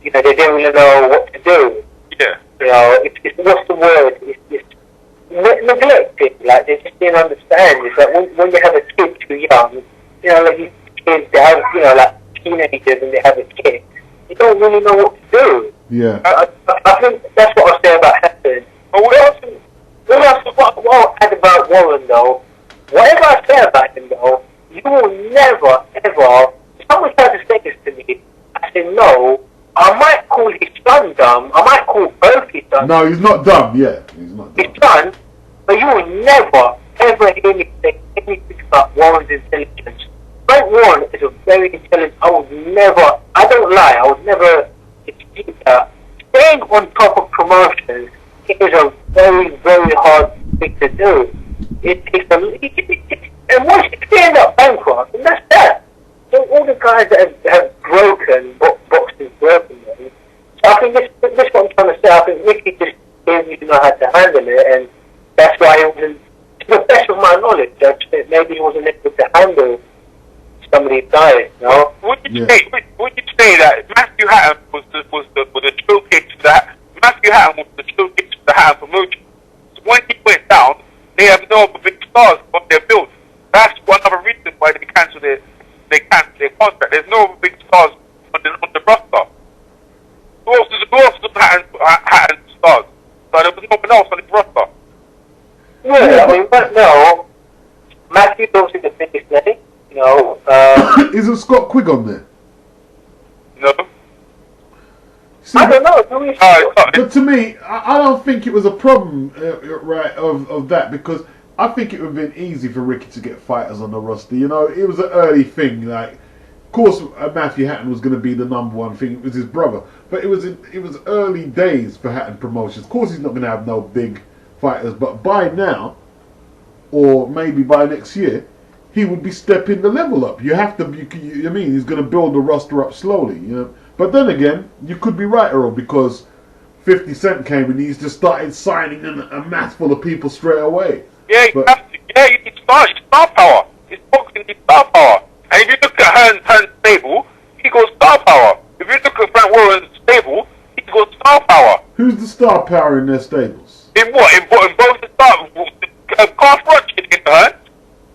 You know, they didn't really know what to do. Yeah. You know, it's what's the word? It's neglected. Like they just didn't understand. It's like when you have a kid too young, you know, like these kids they have, you know, like teenagers and they have a kid, they don't really know what to do. Yeah. I think that's what I say about Hatton. But what I'll add about Warren though, whatever I say about him though, you will never ever. If someone tries to say this to me, I say no. I might call his son dumb. I might call both his sons. No, he's not dumb. Yeah, he's not dumb. His son, but you will never ever hear me say anything about Warren's intelligence. Frank Warren is a very intelligent. I don't lie. I would never dispute that. Staying on top of promotions is a very, very hard thing to do. It takes and once you end up bankrupt, and that's that. So all the guys that have broken, boxing's broken them. So I think this what I'm trying to say. I think Ricky just didn't know how to handle it, and that's why he wasn't, to the best of my knowledge, maybe he wasn't able to handle some of these guys, you know? Would you say that Matthew Hatton was the showcase for that? Matthew Hatton was the showcase for the Hatton Promotion. So when he went down, they have no other big stars on their build. That's one other reason why they cancelled their contract. There's no big stars on the roster. Who else is Hatton stars? So there was no one else on the roster. Yeah, I mean, right now, Matthew's obviously the biggest name, you know. Isn't Scott Quigg on there? No. See, I don't know. but to me, I don't think it was a problem, right, of that, because I think it would have been easy for Ricky to get fighters on the roster. You know, it was an early thing. Like, of course, Matthew Hatton was going to be the number one thing. It was his brother, but it was early days for Hatton Promotions. Of course, he's not going to have no big fighters, but by now, or maybe by next year, he would be stepping the level up. You have to. I mean, he's going to build the roster up slowly. You know, but then again, you could be right, Errol, because 50 Cent came and he's just started signing a mass full of people straight away. Yeah, you need star power. It's boxing, it's star power. And if you look at Hearn's stable, he goes star power. If you look at Frank Warren's stable, he goes star power. Who's the star power in their stables? In what? In both the star. Carl Froch in Hearn,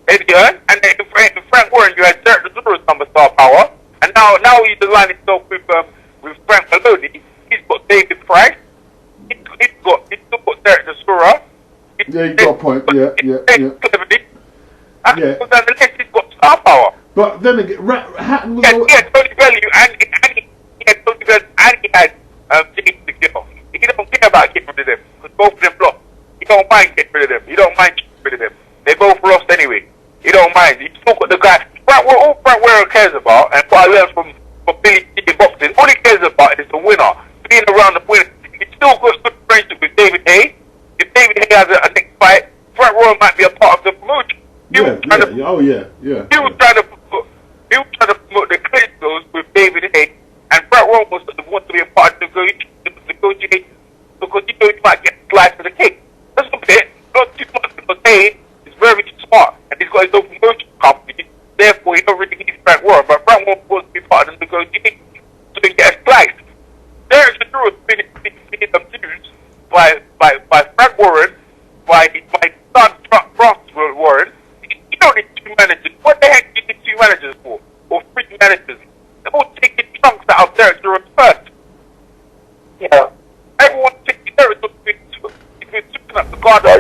Eddie Hearn, and then in Frank Warren you had Jarrett the number star power. And now he's aligned himself with Frank Maloney. He's got David Price. He's still got Jarrett the Sura. Yeah, you got a point. Yeah. Yeah. Down the list, he's got star power. But then again, Hatton was. He had Tony Bellew and he had James McGill. He don't care about getting rid of them because both of them lost. He don't mind getting rid of them. He don't mind getting rid of them. They both lost anyway. He don't mind. He still got the guy. All Frank Warren cares about, and what I learned from Billy T in boxing, all he cares about is the winner, being around the winner. He's still got good friendship with David Hay. If David Hay has a next fight, Frank Warren might be a part of the promotion. He was trying to promote the clinicals with David Hay, and Frank Warren wants to be a part of the negotiation because he knows he might get sliced for the cake. That's a bit, not too much, because Hay is very smart and he's got his own promotion. Errol's being abused by Frank Warren, by son Francis Warren. You don't need 2 managers. What the heck do you need 2 managers for? Or 3 managers? They're all taking chunks out of Jarrett first. Yeah. Everyone taking Jarrett if you're looking at the guard of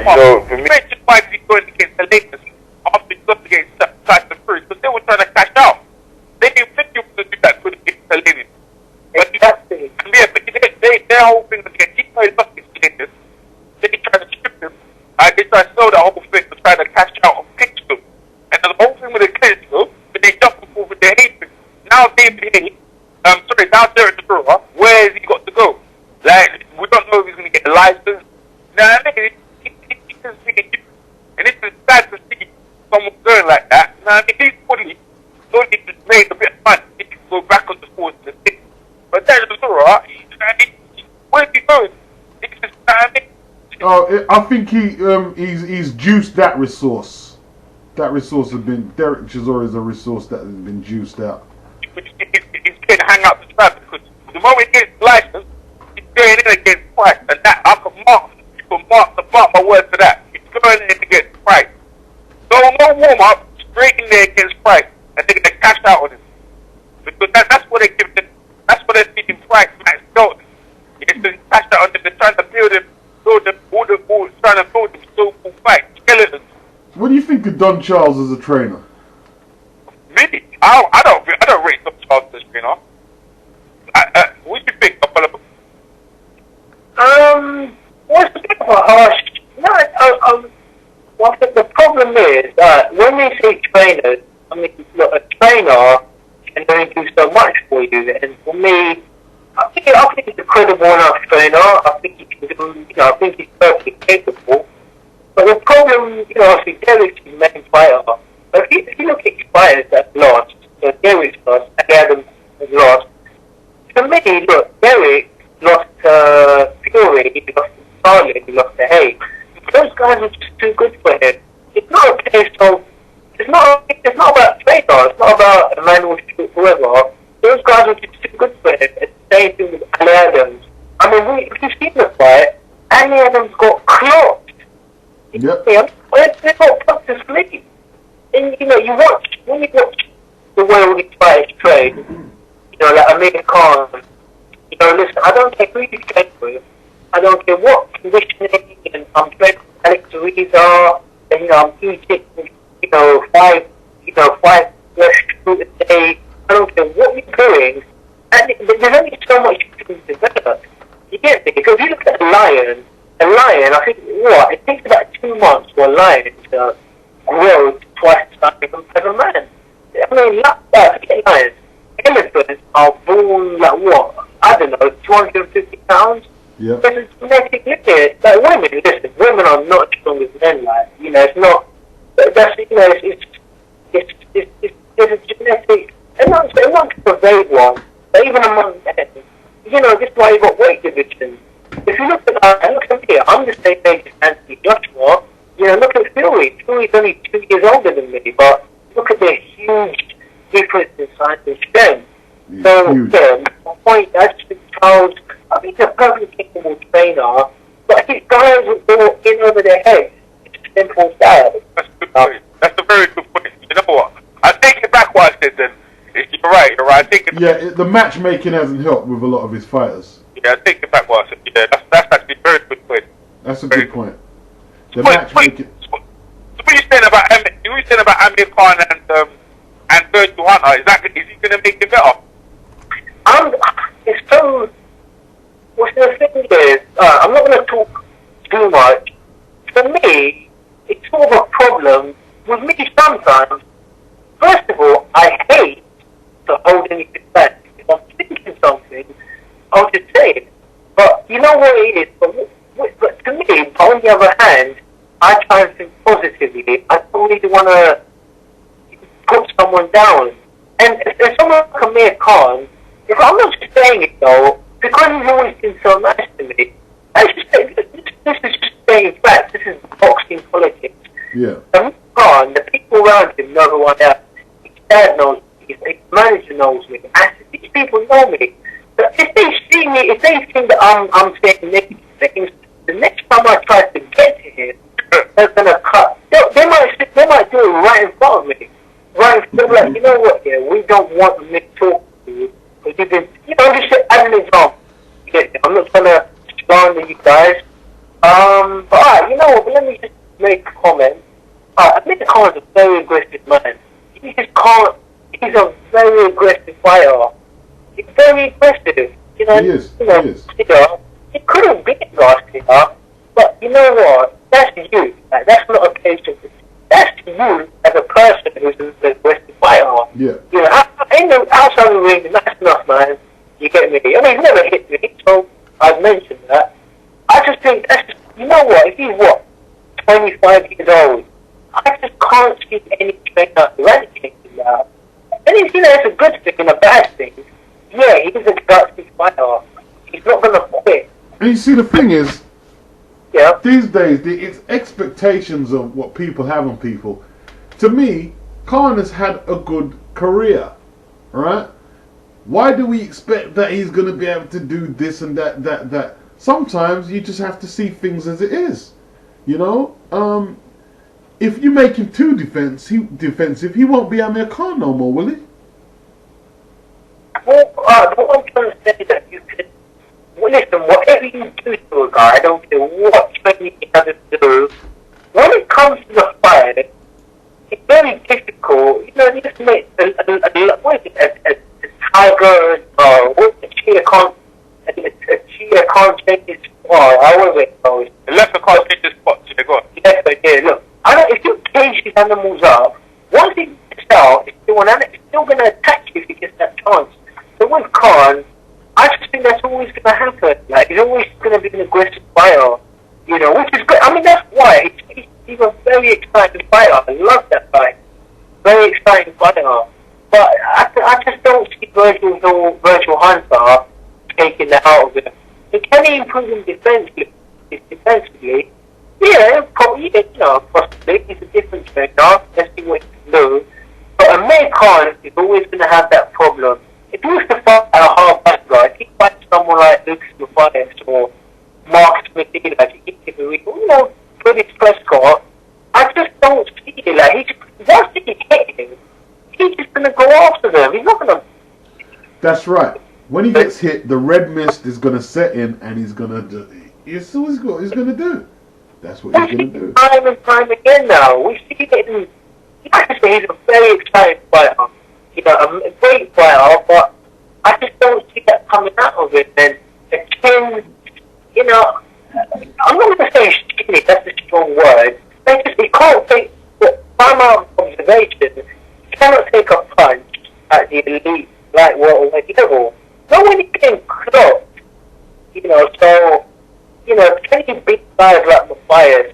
the just why he's going against the Lakers after he got against Tyson Fury, because they were trying to cash out. They didn't think you were going to do that against the Lakers. Exactly. Yeah, but their whole thing again, he played lost his Lakers. Then he tried to strip him. They tried to sell that whole thing to try to cash out on Kingston. And the whole thing with the Kingston, but they jumped over the Hayes. Now David Hayes, now Jarrett Brewer, where has he got to go? Like, we don't know if he's going to get a license. Now, I mean, he can see it. And it's sad to see someone going like that. Now, I mean, he's fully just made a bit of money. He can go back on the force and stick. But Jarrett Brewer, where's he going? It's just, I mean, I think he's juiced that resource. That resource has been, Derek Chisora is a resource that has been juiced out. He's going to hang out the trap because the moment he gets licensed, he's going in against Price, and that I can mark my word for that. He's going in against Price. So no warm up, straight in there against Price, and they're going to cash out on him because that's what they give them. That's what they're feeding Price, Max Dalton. It's to cash out on them. They're trying to build him, trying to build him so-called fight skeletons. What do you think of Don Charles as a trainer? Really? I don't rate Don Charles as a trainer. What do you think, Apollo? What's the thing about harsh? No, well, the problem is that when they say trainers, I mean, look, a trainer can only do so much for you, and for me, I think he's a credible enough trainer. I think he can do, I think he's perfectly capable. But the problem, obviously, Derek's his main fighter. But if you look at his fighters that lost, so Derek's lost, and Adam has lost. For me, look, Derek lost to Fury, he lost to Starling, he lost to Hayes. Those guys are just too good for him. It's not a case of, it's not about trainer, it's not about Emmanuel Stewart, whoever. Those guys are just too good for him. It's the same thing with Ali Adams. I mean, if you've seen the fight, Ali Adams got clocked. Yep. They're not put to sleep. And when you watch the way all these fighters train, like Amir Khan, listen, I don't care who you train with, I don't care what conditioning, and I'm training with Alex Ariza, and I'm eating, 5 fresh food a day, I don't care what you're doing, and there's only so much you can develop. You get me? Because you look at a lion, I think, it takes about 2 months for a lion to grow twice the size of a man. I mean, forget lions. Elephants are born, I don't know, 250 pounds? Yeah. There's a genetic limit. Like, women are not as strong as men, it's not, it's a genetic, and not a vague one, but even among men, this is why you've got weight divisions. If you look at me, I'm the same age as Anthony Joshua. Look at Fury. Fury's only 2 years older than me, but look at the huge difference in size and strength. So, my point, I just think Charles, I think he's a perfectly capable trainer, but his guys are all in over their heads. It's simple as that. That's a good point. That's a very good point. You know what? I take it back what I said then. You're right. I take it. The matchmaking hasn't helped with a lot of his fighters. Yeah, I take it back what I said. Yeah, that's actually a very good point. That's a good point. The matchmaking. So what are you saying about Amir Khan and Virgil Hunter? Is he going to make it better? It's so. What's the thing is? I'm not going to talk too much. For me, it's sort of a problem with me sometimes. First of all, I hate to hold anything back. If I'm thinking something, I'll just say it. But you know what it is? But to me, on the other hand, I try and think positively. I don't really want to put someone down. And if someone like Amir Khan, if I'm not just saying it though, because he's always been so nice to me, I just say, this is just saying facts. This is boxing politics. Yeah. Amir Khan, the people around him know who I am. His dad knows me. His manager knows me. And these people know me. But if they see thing is, if they think that I'm saying negative things, the next time I try to get to him, they're gonna cut. They might do it right in front of me. Right in front of me, like, you know what? Yeah, we don't want me to talk to you because you've been, just as an example. Yeah, I'm not trying to slander you guys. But alright, you know what? Let me just make a comment. I think Khan's a very aggressive man. He just can't. He's a very aggressive fighter. He's very aggressive. He is. He could have beaten last year, but you know what? That's you. Like, that's not a case of. That's you as a person who's an aggressive fighter. Yeah. Outside the ring, that's enough, man. You get me? I mean, he's never hit me, so I've mentioned that. I just think that's just, you know what? If he's 25 years old, I just can't see any trainer eradicating that. And it's, it's a good thing and a bad thing. Yeah, he's a gutsy fighter. He's not gonna quit. And you see, the thing is, yeah, these days, it's expectations of what people have on people. To me, Khan has had a good career, right? Why do we expect that he's going to be able to do this and that? Sometimes you just have to see things as it is, If you make him too defensive, he won't be Amir Khan no more, will he? Well, what I'm trying to say is that you could. Well, listen, whatever you do to a guy, I don't care what training he has to do, when it comes to the fight, it's very difficult. You just make a tiger, what the cheetah can't change his spot, however it goes. The leopard can't change his spot, so they go. Yes, but yeah, look, if you cage these animals up, once he gets out, it's still going to attack you if he gets that chance. So with Khan, I just think that's always going to happen. Like, he's always going to be an aggressive fighter, which is good. I mean, that's why he's a very exciting fighter. I love that fight. Very exciting fighter. But I just don't see Virgil Hunter taking that out of him. So can he improve him defensively? Yeah, probably, possibly. He's a different trainer. Let's see what he can do. But Amir Khan is always going to have that problem. If he was to fight a hard back guy, if he fights someone like Lucas Matthias or Marcus Medina, British Prescott, I just don't see it. Like, once he hit him, he's just going to go after them. He's not going to... That's right. When he gets hit, the red mist is going to set in, and he's going to do... It's all he's going to do. That's what he's going to do. Time and time again now. We see it in... Like I say, he's a very exciting fighter. A great fighter, but I just don't see that coming out of it. And the chin, I'm not going to say skinny, that's a strong word. He can't take, by my observation, he cannot take a punch at the elite light welterweight level. Not when he's getting clocked, so, can he beat guys like Matthias?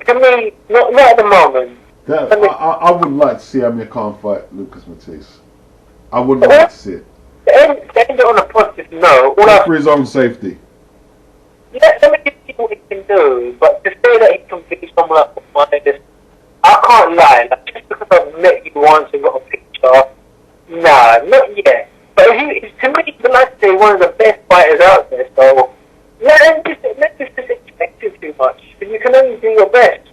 To me, not at the moment. I wouldn't like to see Amir Khan fight Lucas Matthias. I wouldn't like to see it. To end it on a positive note, for his own safety. Let me just see what he can do, but to say that he can beat someone like Matthias, I can't lie. Like, just because I've met you once and got a picture, nah, not yet. But to me, he's like to say one of the best fighters out there, so let's just expect him too much, because you can only do your best,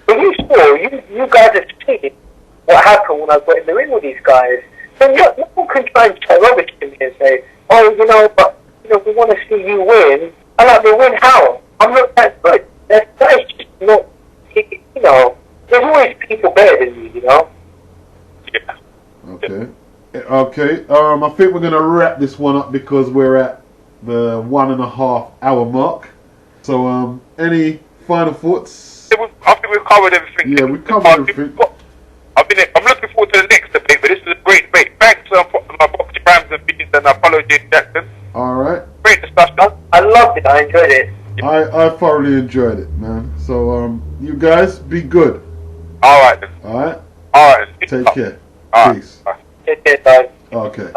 But you guys have seen what happened when I got in the ring with these guys. So no one can try and say rubbish to me and say, but we want to see you win. I'm like, well, win how? I'm not that good. That's just not, there's always people better than me, Yeah. Okay. I think we're going to wrap this one up because we're at the 1.5 hour mark. So, any final thoughts? I think we've covered everything. Yeah, we've covered everything. I'm looking forward to the next debate, but this is a great debate. Thanks my boxing rhymes and beats, and I follow James Jackson. Alright. Great discussion. I loved it. I enjoyed it. I thoroughly enjoyed it, man. So, you guys, be good. Alright then. Alright? Alright. Take care. All right. Peace. Bye. Take care, guys. Okay.